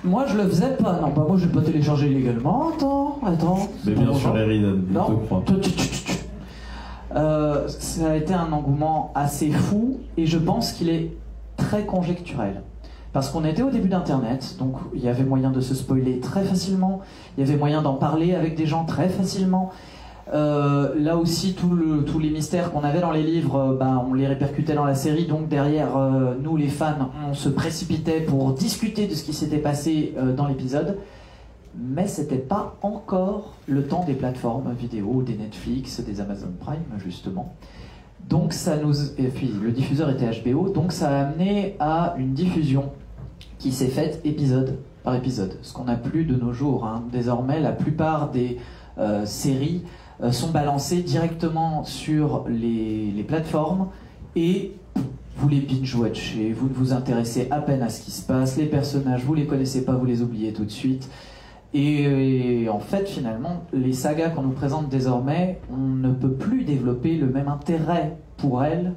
D: Moi, je le faisais pas. Non, moi, je vais pas télécharger illégalement. Attends.
B: Mais bien sûr, Eridan, je te crois.
D: Ça a été un engouement assez fou et je pense qu'il est très conjecturel. Parce qu'on était au début d'Internet, donc il y avait moyen de se spoiler très facilement, il y avait moyen d'en parler avec des gens très facilement. Là aussi, tous les mystères qu'on avait dans les livres, on les répercutait dans la série, donc derrière, nous les fans, on se précipitait pour discuter de ce qui s'était passé dans l'épisode. Mais c'était pas encore le temps des plateformes vidéo, des Netflix, des Amazon Prime, justement. Donc et puis le diffuseur était HBO, donc ça a amené à une diffusion qui s'est faite épisode par épisode. Ce qu'on n'a plus de nos jours. Hein. Désormais, la plupart des séries sont balancées directement sur les plateformes et vous les binge-watchez, vous ne vous intéressez à peine à ce qui se passe, les personnages, vous les connaissez pas, vous les oubliez tout de suite. Et en fait, finalement, les sagas qu'on nous présente désormais, on ne peut plus développer le même intérêt pour elles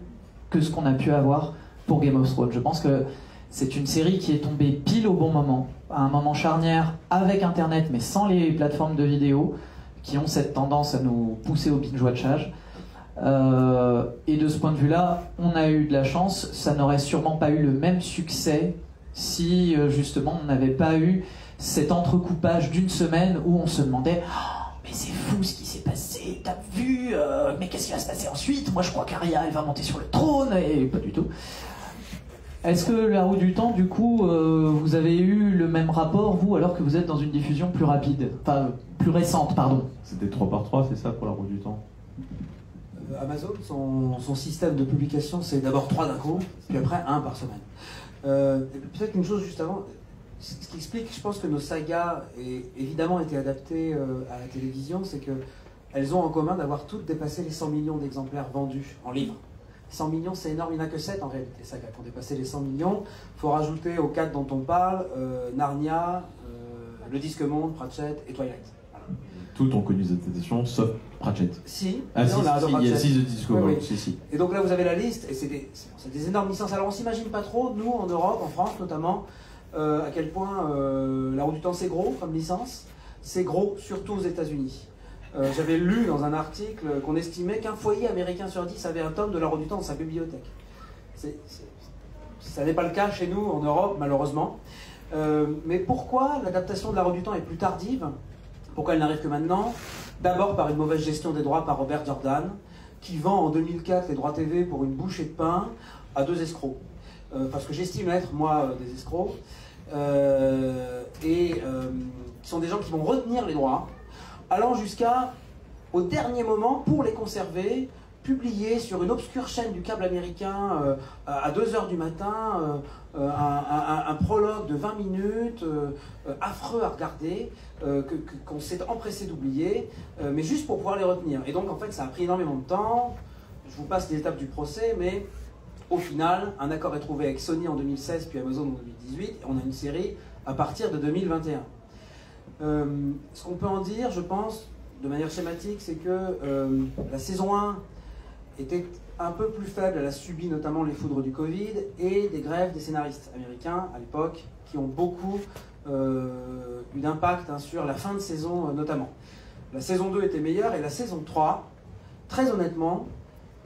D: que ce qu'on a pu avoir pour Game of Thrones. Je pense que c'est une série qui est tombée pile au bon moment, à un moment charnière avec Internet, mais sans les plateformes de vidéo, qui ont cette tendance à nous pousser au binge-watchage. Et de ce point de vue-là, on a eu de la chance, ça n'aurait sûrement pas eu le même succès si justement on n'avait pas eu cet entrecoupage d'une semaine où on se demandait mais c'est fou ce qui s'est passé, t'as vu, mais qu'est-ce qui va se passer ensuite? Moi je crois qu'Arya elle va monter sur le trône, et pas du tout. Est-ce que La Roue du Temps, du coup, vous avez eu le même rapport, vous, alors que vous êtes dans une diffusion plus rapide, enfin plus récente, pardon?
B: C'était 3x3, c'est ça pour La Roue du Temps?
C: Amazon, son système de publication, c'est d'abord 3 d'un coup, puis après 1 par semaine. Peut-être une chose juste avant, ce qui explique, je pense que nos sagas aient évidemment été adaptées à la télévision, c'est qu'elles ont en commun d'avoir toutes dépassé les 100 millions d'exemplaires vendus en livres. 100 millions, c'est énorme, il n'y en a que 7 en réalité, sagas qui ont dépassé les 100 millions. Il faut rajouter aux 4 dont on parle, Narnia, Le Disque Monde, Pratchett et Twilight. Voilà.
B: Toutes ont connu cette édition, sauf Pratchett.
C: Si,
B: ah, si,
C: on a
B: il y a 6 de Disque Monde,
C: oui.
B: si.
C: Et donc là, vous avez la liste, et c'est des énormes licences. Alors on s'imagine pas trop, nous, en Europe, en France notamment, à quel point La Roue du Temps c'est gros comme licence. C'est gros surtout aux États-Unis. J'avais lu dans un article qu'on estimait qu'un foyer américain sur 10 avait un tome de La Roue du Temps dans sa bibliothèque. Ça n'est pas le cas chez nous en Europe, malheureusement. Mais pourquoi l'adaptation de La Roue du Temps est plus tardive? Pourquoi elle n'arrive que maintenant? D'abord par une mauvaise gestion des droits par Robert Jordan, qui vend en 2004 les droits TV pour une bouchée de pain à 2 escrocs. Parce que j'estime être, moi, des escrocs. Qui sont des gens qui vont retenir les droits, allant jusqu'à, au dernier moment, pour les conserver, publier sur une obscure chaîne du câble américain à 2h du matin un prologue de 20 minutes, affreux à regarder, qu'on s'est empressé d'oublier, mais juste pour pouvoir les retenir. Et donc en fait ça a pris énormément de temps, je vous passe les étapes du procès, mais au final, un accord est trouvé avec Sony en 2016, puis Amazon en 2018, et on a une série à partir de 2021. Ce qu'on peut en dire, je pense, de manière schématique, c'est que la saison 1 était un peu plus faible, elle a subi notamment les foudres du Covid et des grèves des scénaristes américains à l'époque, qui ont beaucoup eu d'impact sur la fin de saison notamment. La saison 2 était meilleure, et la saison 3, très honnêtement,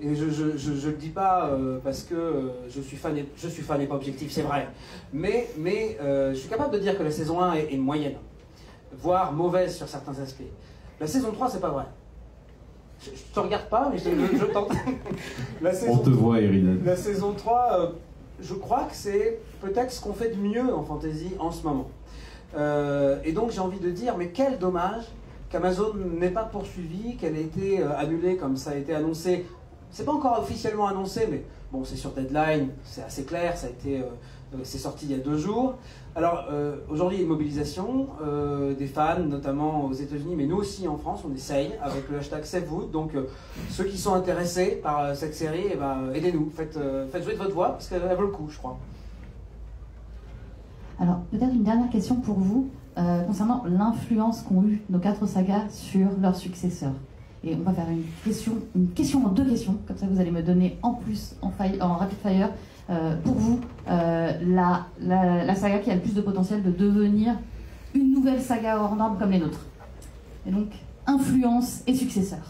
C: et je le dis pas parce que je suis fan et pas objectif, c'est vrai, mais je suis capable de dire que la saison 1 est moyenne, voire mauvaise sur certains aspects. La saison 3, c'est pas vrai. Je te regarde pas, mais je tente.
B: On te voit, Eridan.
C: La saison 3, je crois que c'est peut-être ce qu'on fait de mieux en fantasy en ce moment. Et donc j'ai envie de dire, mais quel dommage qu'Amazon n'ait pas poursuivi, qu'elle ait été annulée comme ça a été annoncé. C'est pas encore officiellement annoncé, mais bon, c'est sur Deadline, c'est assez clair, ça a été, c'est sorti il y a 2 jours. Alors, aujourd'hui, il y a une mobilisation des fans, notamment aux États-Unis, mais nous aussi en France, on essaye avec le hashtag SaveVoot. Donc, ceux qui sont intéressés par cette série, eh ben, aidez-nous, faites jouer de votre voix, parce qu'elle vaut le coup, je crois.
A: Alors, peut-être une dernière question pour vous, concernant l'influence qu'ont eu nos 4 sagas sur leurs successeurs. Et on va faire une question en 2 questions, comme ça vous allez me donner en plus, en rapid fire, pour vous, la saga qui a le plus de potentiel de devenir une nouvelle saga hors norme comme les nôtres. Et donc, influence et successeur.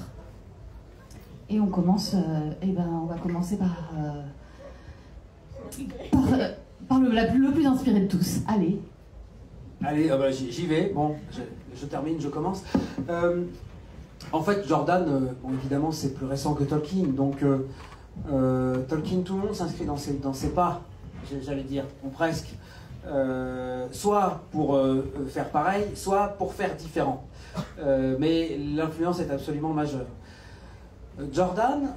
A: Et on commence, on va commencer par le plus inspiré de tous. Allez.
C: Allez, j'y vais. Bon, je termine, je commence. En fait, Jordan, bon, évidemment, c'est plus récent que Tolkien, donc Tolkien, tout le monde s'inscrit dans ses pas, j'allais dire, ou presque. Soit pour faire pareil, soit pour faire différent. Mais l'influence est absolument majeure. Jordan,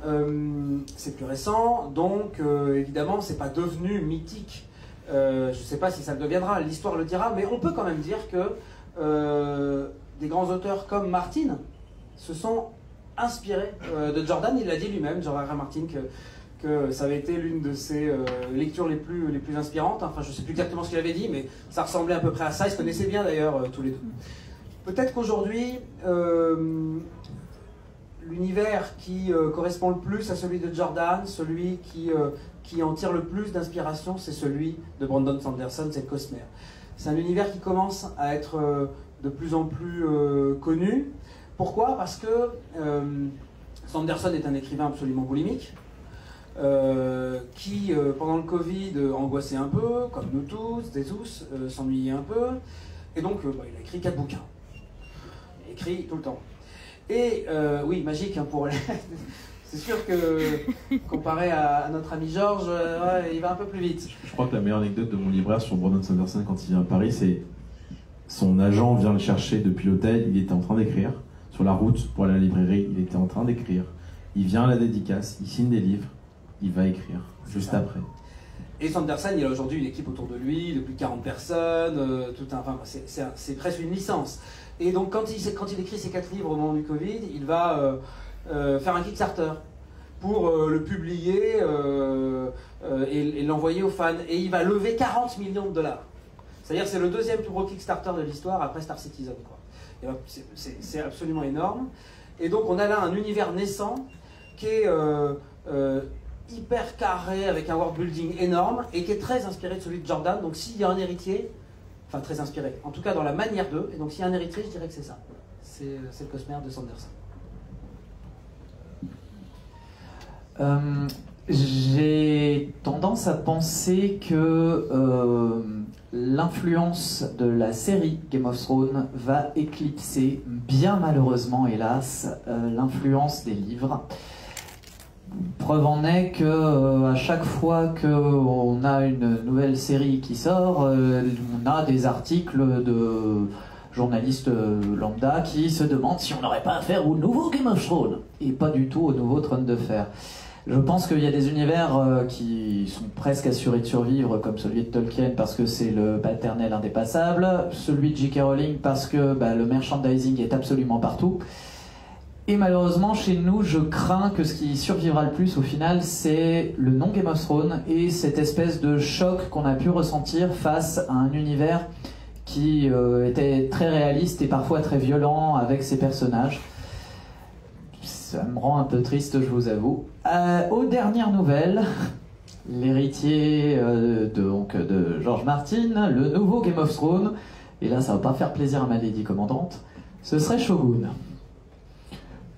C: c'est plus récent, donc évidemment, c'est pas devenu mythique. Je sais pas si ça le deviendra, l'histoire le dira, mais on peut quand même dire que des grands auteurs comme Martin se sont inspirés de Jordan. Il l'a dit lui-même, George R. R. Martin, que ça avait été l'une de ses lectures les plus inspirantes. Enfin, je ne sais plus exactement ce qu'il avait dit, mais ça ressemblait à peu près à ça. Ils se connaissaient bien d'ailleurs, tous les deux. Peut-être qu'aujourd'hui, l'univers qui correspond le plus à celui de Jordan, celui qui en tire le plus d'inspiration, c'est celui de Brandon Sanderson, c'est Cosmere. C'est un univers qui commence à être de plus en plus connu. Pourquoi? Parce que Sanderson est un écrivain absolument boulimique. qui, pendant le Covid, angoissait un peu, comme nous tous, s'ennuyait un peu. Et donc, il a écrit 4 bouquins. Il écrit tout le temps. Et, oui, magique, hein, pour... C'est sûr que, comparé à notre ami Georges, il va un peu plus vite.
B: Je crois que la meilleure anecdote de mon libraire sur Brandon Sanderson quand il vient à Paris, c'est son agent vient le chercher depuis l'hôtel, il était en train d'écrire. Sur la route pour aller à la librairie, il était en train d'écrire. Il vient à la dédicace, il signe des livres, il va écrire juste après.
C: Et Sanderson, il a aujourd'hui une équipe autour de lui, de plus de 40 personnes, c'est presque une licence. Et donc quand il écrit ses 4 livres au moment du Covid, il va faire un Kickstarter pour le publier et l'envoyer aux fans. Et il va lever 40 millions de dollars. C'est-à-dire c'est le 2e plus gros Kickstarter de l'histoire après Star Citizen, quoi. C'est absolument énorme. Et donc on a là un univers naissant qui est hyper carré, avec un world building énorme, et qui est très inspiré de celui de Jordan. Donc s'il y a un héritier, enfin très inspiré, en tout cas dans la manière d'eux, et donc s'il y a un héritier, je dirais que c'est ça. C'est le Cosmere de Sanderson.
D: J'ai tendance à penser que l'influence de la série Game of Thrones va éclipser, bien malheureusement hélas, l'influence des livres. Preuve en est que à chaque fois qu'on a une nouvelle série qui sort, on a des articles de journalistes lambda qui se demandent si on n'aurait pas affaire au nouveau Game of Thrones et pas du tout au nouveau Trône de Fer. Je pense qu'il y a des univers qui sont presque assurés de survivre, comme celui de Tolkien parce que c'est le paternel indépassable, celui de J.K. Rowling parce que le merchandising est absolument partout. Et malheureusement, chez nous, je crains que ce qui survivra le plus au final, c'est le non Game of Thrones et cette espèce de choc qu'on a pu ressentir face à un univers qui était très réaliste et parfois très violent avec ses personnages. Ça me rend un peu triste, je vous avoue. Aux dernières nouvelles, l'héritier de George Martin, le nouveau Game of Thrones, et là ça va pas faire plaisir à ma lady commandante, ce serait Shogun.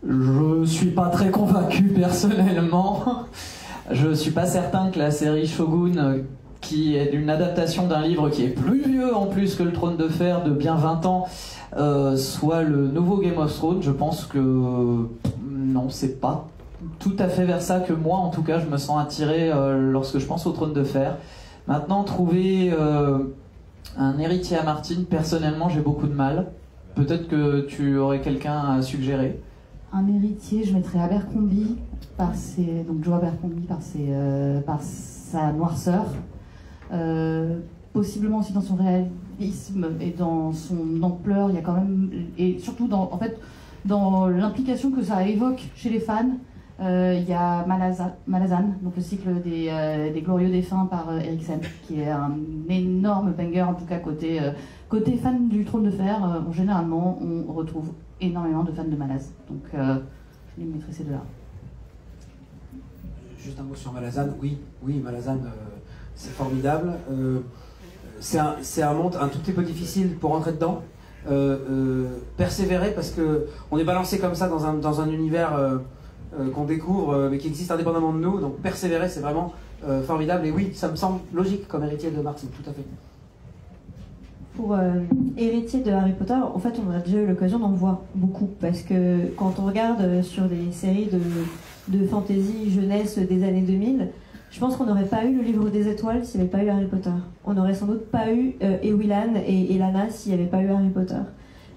D: Je suis pas très convaincu personnellement. Je suis pas certain que la série Shogun, qui est une adaptation d'un livre qui est plus vieux en plus que le Trône de Fer de bien 20 ans, soit le nouveau Game of Thrones. Je pense que non, c'est pas tout à fait vers ça que moi en tout cas je me sens attiré lorsque je pense au Trône de Fer. Maintenant, trouver un héritier à Martin, personnellement j'ai beaucoup de mal. Peut-être que tu aurais quelqu'un à suggérer.
A: Un héritier, je mettrais Abercrombie donc Joe Abercrombie par sa noirceur, possiblement aussi dans son réalisme et dans son ampleur. Il y a quand même, et surtout dans l'implication que ça évoque chez les fans. Il y a Malazan, donc le cycle des Glorieux Défunts par Eriksen, qui est un énorme banger, en tout cas côté fan du Trône de Fer. Généralement, on retrouve énormément de fans de Malaz. Donc, je les mettrai ces deux-là.
C: Juste un mot sur Malazan. Oui, Malazan, c'est formidable. C'est un monde un tout petit peu difficile pour rentrer dedans. Persévérer, parce qu'on est balancé comme ça dans un univers qu'on découvre, mais qui existe indépendamment de nous. Donc persévérer, c'est vraiment formidable. Et oui, ça me semble logique comme héritier de Martin, tout à fait.
E: Pour héritier de Harry Potter, en fait, on a déjà eu l'occasion d'en voir beaucoup, parce que quand on regarde sur des séries de fantasy jeunesse des années 2000, je pense qu'on n'aurait pas eu le livre des étoiles s'il n'y avait pas eu Harry Potter. On n'aurait sans doute pas eu Ewilan et Lana s'il n'y avait pas eu Harry Potter.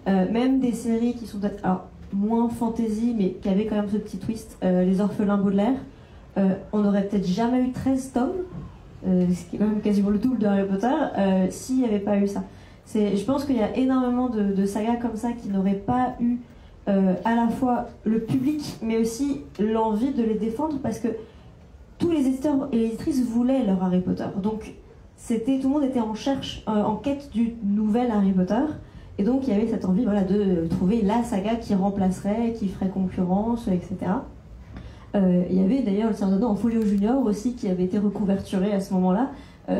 E: Même des séries qui sont peut-être moins fantasy, mais qui avaient quand même ce petit twist, Les Orphelins Baudelaire, on n'aurait peut-être jamais eu 13 tomes, ce qui est quand même quasiment le double de Harry Potter, s'il n'y avait pas eu ça. Je pense qu'il y a énormément de sagas comme ça qui n'auraient pas eu à la fois le public, mais aussi l'envie de les défendre, parce que tous les éditeurs et les éditrices voulaient leur Harry Potter. Donc tout le monde était en quête du nouvel Harry Potter. Et donc il y avait cette envie de trouver la saga qui remplacerait, qui ferait concurrence, etc. Il y avait d'ailleurs le Seigneur des Anneaux en folio junior aussi qui avait été recouverturé à ce moment-là.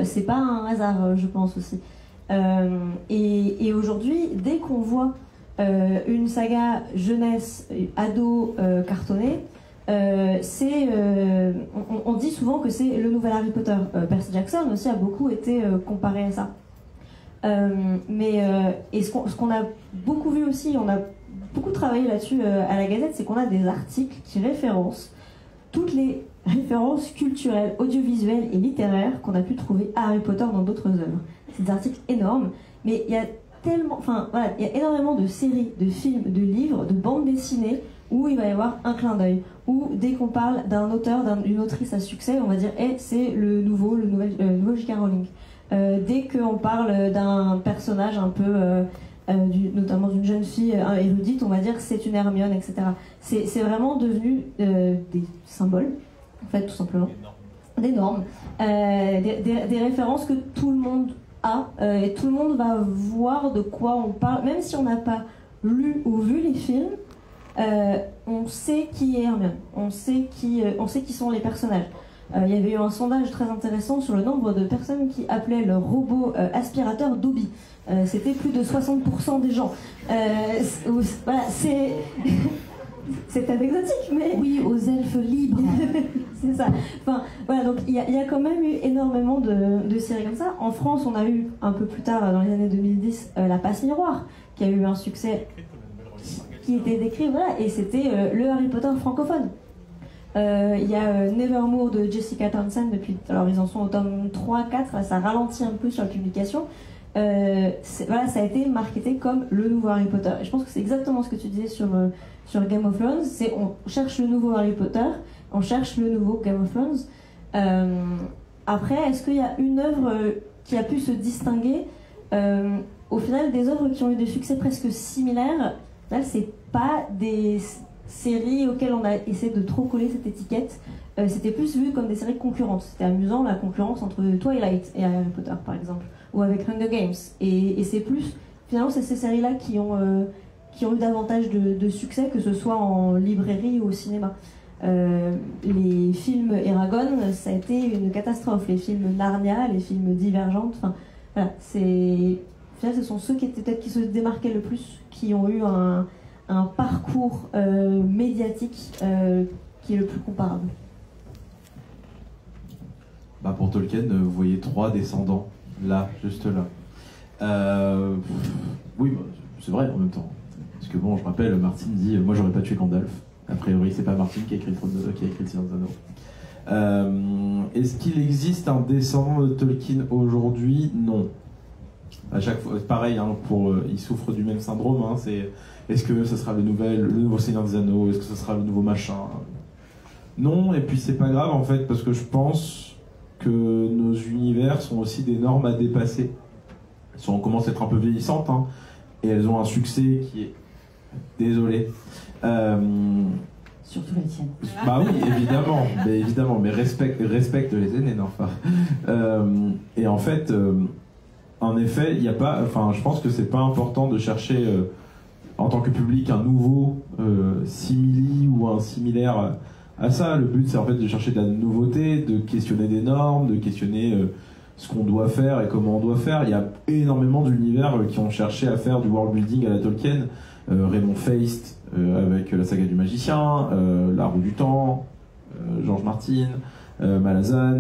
E: C'est pas un hasard, je pense aussi. Et aujourd'hui, dès qu'on voit une saga jeunesse, ado cartonnée, on dit souvent que c'est le nouvel Harry Potter. Percy Jackson aussi a beaucoup été comparé à ça. Et ce qu'on a beaucoup vu aussi, on a beaucoup travaillé là-dessus à la Gazette, c'est qu'on a des articles qui référencent toutes les références culturelles, audiovisuelles et littéraires qu'on a pu trouver à Harry Potter dans d'autres œuvres. C'est des articles énormes, mais il y a il y a énormément de séries, de films, de livres, de bandes dessinées où il va y avoir un clin d'œil, où dès qu'on parle d'un auteur, d'une autrice à succès, on va dire c'est le nouveau J.K. Rowling. Dès qu'on parle d'un personnage un peu, notamment d'une jeune fille érudite, on va dire c'est une Hermione, etc. C'est vraiment devenu des symboles, en fait, tout simplement. Des normes. Des références que tout le monde a, et tout le monde va voir de quoi on parle, même si on n'a pas lu ou vu les films. On sait qui est Hermione, on sait qui sont les personnages. Il y avait eu un sondage très intéressant sur le nombre de personnes qui appelaient leur robot aspirateur Dobby. C'était plus de 60% des gens. Voilà, c'est anecdotique, mais...
A: Oui, aux elfes libres.
E: C'est ça. Enfin, voilà, donc il y a quand même eu énormément de séries comme ça. En France, on a eu, un peu plus tard, dans les années 2010, La Passe Miroir, qui a eu un succès qui était décrit, voilà, et c'était le Harry Potter francophone. Il y a Nevermore de Jessica Townsend alors ils en sont au tome 3, 4, ça ralentit un peu sur la publication. Voilà, ça a été marketé comme le nouveau Harry Potter. Et je pense que c'est exactement ce que tu disais sur Game of Thrones, c'est on cherche le nouveau Harry Potter, on cherche le nouveau Game of Thrones. Après, est-ce qu'il y a une œuvre qui a pu se distinguer au final des œuvres qui ont eu des succès presque similaires? Là, c'est pas des séries auxquelles on a essayé de trop coller cette étiquette. C'était plus vu comme des séries concurrentes. C'était amusant, la concurrence entre Twilight et Harry Potter, par exemple, ou avec Hunger Games. Et c'est plus, finalement, c'est ces séries-là qui ont eu davantage de succès, que ce soit en librairie ou au cinéma. Les films Eragon, ça a été une catastrophe. Les films Narnia, les films Divergente, enfin, voilà, ce sont ceux qui se démarquaient le plus, qui ont eu un parcours médiatique qui est le plus comparable.
B: Bah pour Tolkien, vous voyez 3 descendants, là, juste là. Oui, bah, c'est vrai en même temps. Parce que bon, je rappelle, Martin dit moi j'aurais pas tué Gandalf. A priori, c'est pas Martin qui a écrit le Seigneur des Anneaux. Est-ce qu'il existe un descendant de Tolkien aujourd'hui? Non. À chaque fois, pareil, hein, il souffre du même syndrome. Hein, est-ce que ce sera le nouveau Seigneur des Anneaux? Est-ce que ce sera le nouveau machin? Non, et puis c'est pas grave en fait, parce que je pense que nos univers sont aussi des normes à dépasser. On commence à être un peu vieillissantes, hein, et elles ont un succès qui est... Désolé.
A: Surtout la tienne.
B: Bah oui, évidemment, mais respecte les aînés, non, enfin. Et en fait... En effet, il y a pas. Enfin, je pense que c'est pas important de chercher en tant que public un nouveau simili ou un similaire à ça. Le but, c'est en fait de chercher de la nouveauté, de questionner des normes, de questionner ce qu'on doit faire et comment on doit faire. Il y a énormément d'univers qui ont cherché à faire du world building à la Tolkien. Raymond Feist avec la saga du magicien, La Roue du Temps, George Martin. Malazan,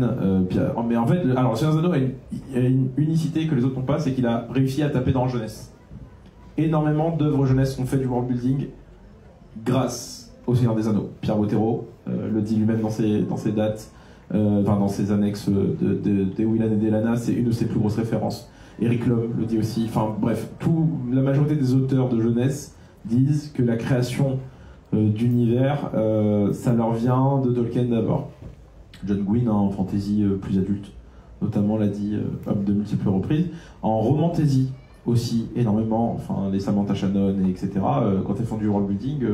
B: mais en fait, alors Seigneur des Anneaux a une unicité que les autres n'ont pas, c'est qu'il a réussi à taper dans la jeunesse. Énormément d'œuvres jeunesse ont fait du world building grâce au Seigneur des Anneaux. Pierre Bottero le dit lui-même dans ses dates, dans ses annexes de Willan et d'Elana, c'est une de ses plus grosses références. Eric Lhomme le dit aussi. Enfin bref, la majorité des auteurs de jeunesse disent que la création d'univers, ça leur vient de Tolkien d'abord. John Gwynne, hein, en fantasy plus adulte, notamment, l'a dit de multiples reprises. En romantasy aussi, énormément, enfin, les Samantha Shannon, etc. Quand elles font du world building,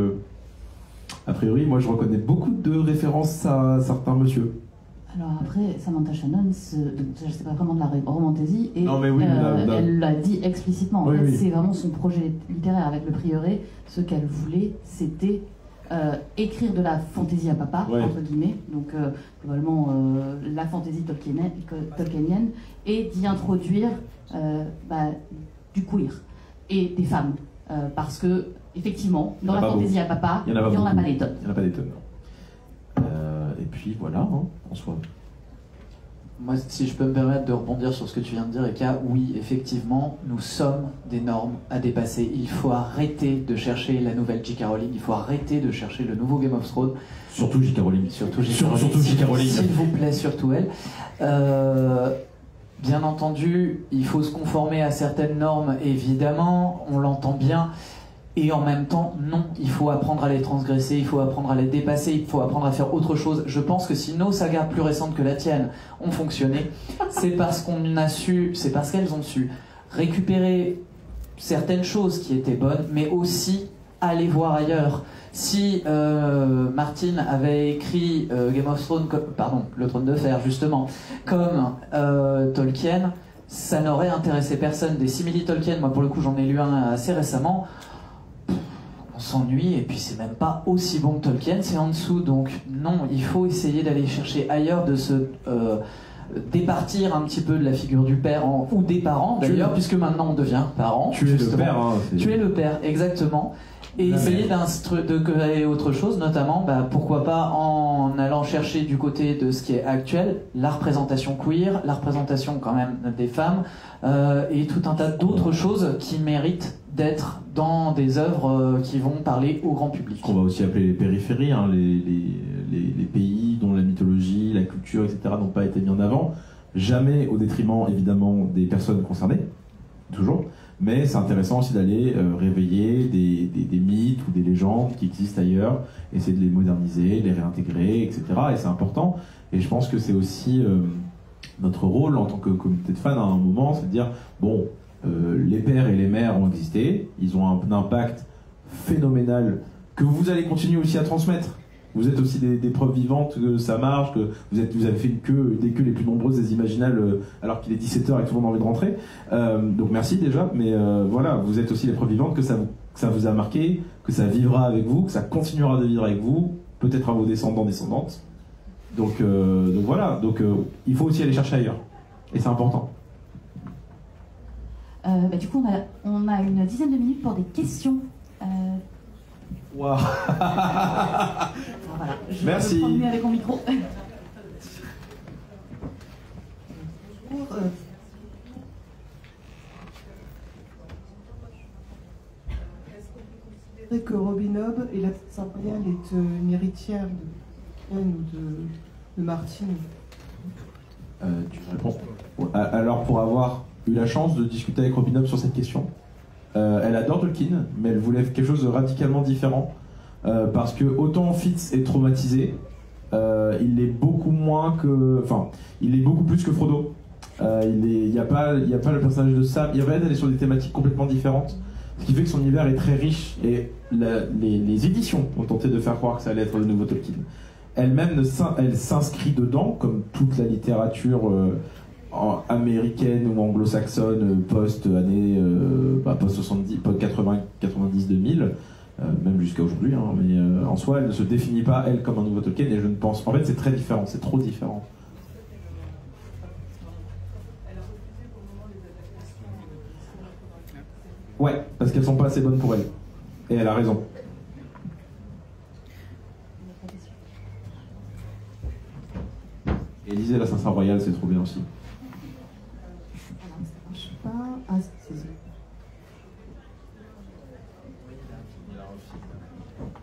B: a priori, moi je reconnais beaucoup de références à certains monsieur.
A: Alors après, Samantha Shannon, c'est pas vraiment de la romantasy, et
B: non, mais oui,
A: elle l'a dit explicitement.
B: Oui,
A: en fait,
B: oui.
A: C'est vraiment son projet littéraire avec le prieuré. Ce qu'elle voulait, c'était écrire de la fantaisie à papa,
B: ouais,
A: entre guillemets, donc globalement la fantaisie tolkienienne, et d'y introduire du queer et des femmes, parce que effectivement dans la fantaisie à papa, il n'y en a pas des tonnes.
B: Il n'y en a pas des tonnes, non. Et puis voilà, hein, François.
D: Moi, si je peux me permettre de rebondir sur ce que tu viens de dire, Eka, oui, effectivement, nous sommes des normes à dépasser. Il faut arrêter de chercher la nouvelle J.K. Rowling, il faut arrêter de chercher le nouveau Game of Thrones.
B: Surtout J.K. Rowling.
D: Surtout J.K. Rowling. S'il vous plaît, surtout elle. Bien entendu, il faut se conformer à certaines normes, évidemment, on l'entend bien. Et en même temps, non, il faut apprendre à les transgresser, il faut apprendre à les dépasser, il faut apprendre à faire autre chose. Je pense que si nos sagas plus récentes que la tienne ont fonctionné, c'est parce qu'on a su, c'est parce qu'elles ont su récupérer certaines choses qui étaient bonnes, mais aussi aller voir ailleurs. Si Martin avait écrit Game of Thrones, pardon, le Trône de Fer justement, comme Tolkien, ça n'aurait intéressé personne. Des simili Tolkien, moi pour le coup j'en ai lu un assez récemment. On s'ennuie et puis c'est même pas aussi bon que Tolkien, c'est en dessous. Donc non, il faut essayer d'aller chercher ailleurs, de se départir un petit peu de la figure du père ou des parents d'ailleurs, puisque maintenant on devient parent.
B: Tu es le père. Hein,
D: tu es le père, exactement. Et essayer de créer autre chose, notamment, pourquoi pas en allant chercher du côté de ce qui est actuel, la représentation queer, la représentation quand même des femmes, et tout un tas d'autres choses qui méritent d'être dans des œuvres qui vont parler au grand public.
B: Qu'on va aussi appeler les périphéries, hein, les pays dont la mythologie, la culture, etc. n'ont pas été mis en avant, jamais au détriment évidemment des personnes concernées, toujours, mais c'est intéressant aussi d'aller réveiller des mythes ou des légendes qui existent ailleurs, essayer de les moderniser, les réintégrer, etc. Et c'est important, et je pense que c'est aussi notre rôle en tant que communauté de fans à un moment, c'est de dire, bon, les pères et les mères ont existé, ils ont un impact phénoménal que vous allez continuer aussi à transmettre. Vous êtes aussi des preuves vivantes que ça marche, que vous avez fait des queues les plus nombreuses des Imaginales alors qu'il est 17h et que tout le monde a envie de rentrer. Donc merci déjà, mais voilà, vous êtes aussi les preuves vivantes que ça vous a marqué, que ça vivra avec vous, que ça continuera de vivre avec vous, peut-être à vos descendants, descendantes. Donc voilà, il faut aussi aller chercher ailleurs. Et c'est important.
A: Du coup, on a une dizaine de minutes pour des questions.
B: Wow.
A: Voilà,
B: merci.
A: Je vais prendre avec mon micro.
F: Est-ce que Robin Hobb et la princesse impériale est une héritière de Anne ou de Martin?
B: Tu réponds. Alors, pour avoir eu la chance de discuter avec Robin Hobb sur cette question, elle adore Tolkien, mais elle voulait quelque chose de radicalement différent, parce que autant Fitz est traumatisé, il est beaucoup moins que, enfin, il est beaucoup plus que Frodo. Il n'y a pas le personnage de Sam. Elle est sur des thématiques complètement différentes, ce qui fait que son univers est très riche, et les éditions ont tenté de faire croire que ça allait être le nouveau Tolkien. Elle-même, elle s'inscrit dedans, comme toute la littérature américaine ou anglo-saxonne post-année, post-70, post-90, 2000, même jusqu'à aujourd'hui, hein, mais en soi, elle ne se définit pas, elle, comme un nouveau Tolkien, et je ne pense... En fait, c'est très différent, c'est trop différent. Ouais, parce qu'elles sont pas assez bonnes pour elle. Et elle a raison. Et lisez l'Assassin Royal, c'est trop bien aussi.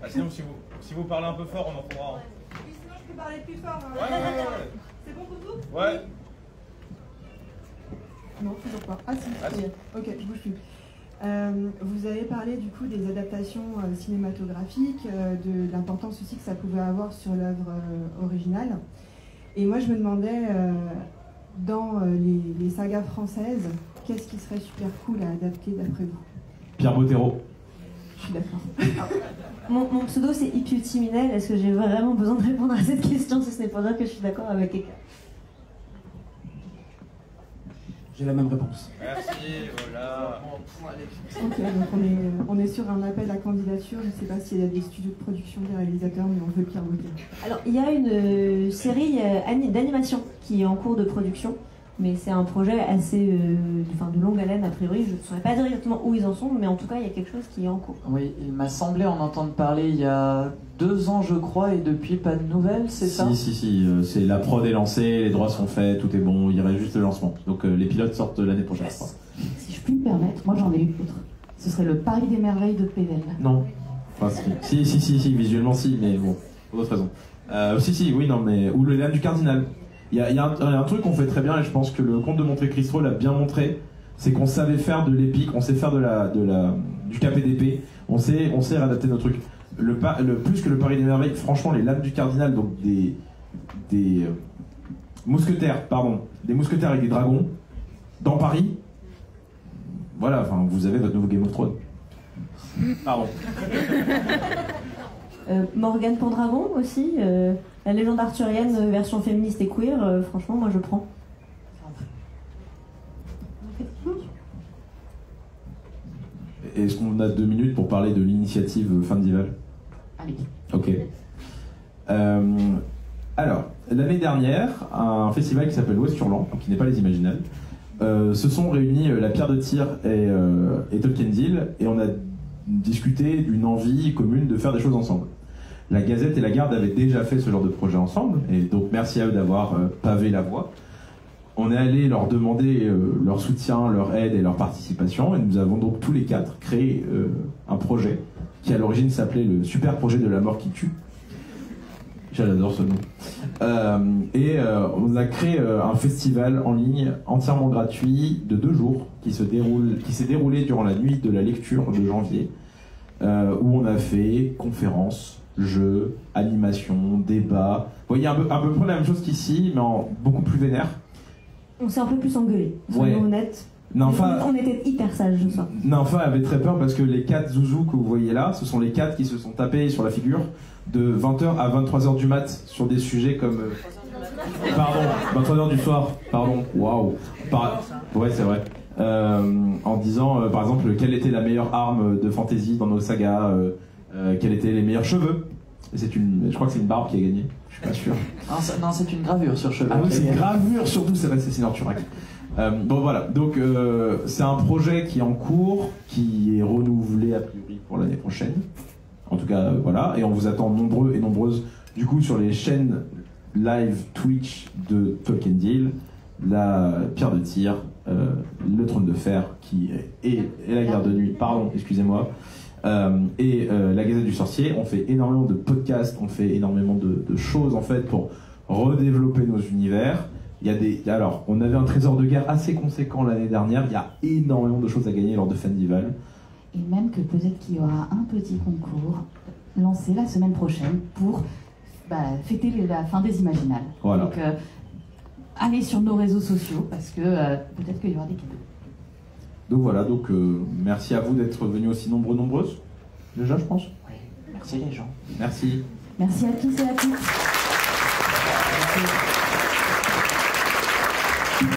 G: Sinon, si vous parlez un peu fort, on entendra.
F: Oui, sinon je peux parler plus fort. Hein.
G: Ouais.
F: C'est bon pour tout?
G: Ouais.
F: Non, toujours pas. Ah si, ça y est. Ok, je bouge plus. Vous avez parlé du coup des adaptations cinématographiques, de l'importance aussi que ça pouvait avoir sur l'œuvre originale. Et moi je me demandais, dans les sagas françaises, qu'est-ce qui serait super cool à adapter d'après vous?
B: Pierre Bottero.
F: Je suis d'accord.
E: Mon pseudo c'est Iputiminel. Est-ce que j'ai vraiment besoin de répondre à cette question si ce n'est pas dire que je suis d'accord avec Eka?
C: J'ai la même réponse.
G: Merci, voilà.
F: Ok, donc on est sur un appel à candidature. Je ne sais pas s'il y a des studios de production, des réalisateurs, mais on veut Pierre Bottero.
E: Alors, il y a une série d'animation qui est en cours de production Mais c'est un projet assez de longue haleine a priori. Je ne saurais pas dire exactement où ils en sont, mais en tout cas il y a quelque chose qui est en cours.
D: Oui, il m'a semblé en entendre parler il y a 2 ans je crois, et depuis pas de nouvelles, c'est ça?
B: Si, c'est la prod est lancée, les droits sont faits, tout est bon, il reste juste le lancement. Donc les pilotes sortent l'année prochaine, je crois.
A: Si je puis me permettre, moi j'en ai eu autre. Ce serait le Paris des merveilles de Pével.
B: Non. Enfin, si, visuellement si, mais bon, pour d'autres raisons. Oui, non, mais... Ou le Lame du Cardinal. Il y a un truc qu'on fait très bien, et je pense que le conte de Monte Cristo l'a bien montré, c'est qu'on savait faire de l'épique, on sait faire du KPDP, on sait réadapter nos trucs. Plus que le Paris des merveilles, franchement, les Lames du Cardinal, donc des mousquetaires, des mousquetaires avec des dragons, dans Paris, voilà, enfin, vous avez votre nouveau Game of Thrones. Pardon.
E: Morgane Pendragon aussi, la légende arthurienne version féministe et queer, franchement moi je prends.
B: Est-ce qu'on a 2 minutes pour parler de l'initiative Fandival?
A: Allez.
B: Ok. Alors, l'année dernière, un festival qui s'appelle Ouest Hurlant, qui n'est pas les Imaginales, se sont réunis la Pierre de Tir et Tolkien Deal, et on a discuté d'une envie commune de faire des choses ensemble. La Gazette et la Garde avaient déjà fait ce genre de projet ensemble, et donc merci à eux d'avoir pavé la voie. On est allé leur demander leur soutien, leur aide et leur participation, et nous avons donc tous les 4 créé un projet qui à l'origine s'appelait le Super Projet de la Mort qui tue. J'adore ce nom. On a créé un festival en ligne entièrement gratuit de 2 jours qui s'est déroulé durant la nuit de la lecture de janvier, où on a fait conférences, jeux, animations, débats. Vous voyez, à peu près la même chose qu'ici, mais en beaucoup plus vénère.
E: On s'est un peu plus engueulé, soyons honnêtes. On était hyper sages ce soir.
B: Nanfa avait très peur parce que les 4 zouzous que vous voyez là, ce sont les 4 qui se sont tapés sur la figure de 20h à 23h du mat sur des sujets comme... Pardon, 23h du soir, pardon, waouh. Ouais, c'est vrai. En disant, par exemple, quelle était la meilleure arme de fantasy dans nos sagas, quels étaient les meilleurs cheveux. Et je crois que c'est une barbe qui a gagné, je suis pas sûr.
D: Non, c'est une gravure sur cheveux.
B: Ah oui, c'est une gravure surtout, c'est vrai, c'est Signor Turak. Bon voilà, donc c'est un projet qui est en cours, qui est renouvelé a priori pour l'année prochaine. En tout cas, voilà, et on vous attend nombreux et nombreuses du coup sur les chaînes live Twitch de Tolkien Deal, la Pierre de Tir, le Trône de Fer et la Guerre de Nuit, pardon, excusez-moi, et la Gazette du Sorcier. On fait énormément de podcasts, on fait énormément de choses en fait pour redévelopper nos univers. Alors, on avait un trésor de guerre assez conséquent l'année dernière, il y a énormément de choses à gagner lors de Fandival.
A: Et même que peut-être qu'il y aura un petit concours lancé la semaine prochaine pour fêter la fin des Imaginales.
B: Voilà.
A: Donc, allez sur nos réseaux sociaux parce que peut-être qu'il y aura des cadeaux.
B: Donc voilà, merci à vous d'être venus aussi nombreuses. Déjà, je pense.
D: Oui, merci les gens.
B: Merci.
A: Merci à tous et à toutes.
B: Merci.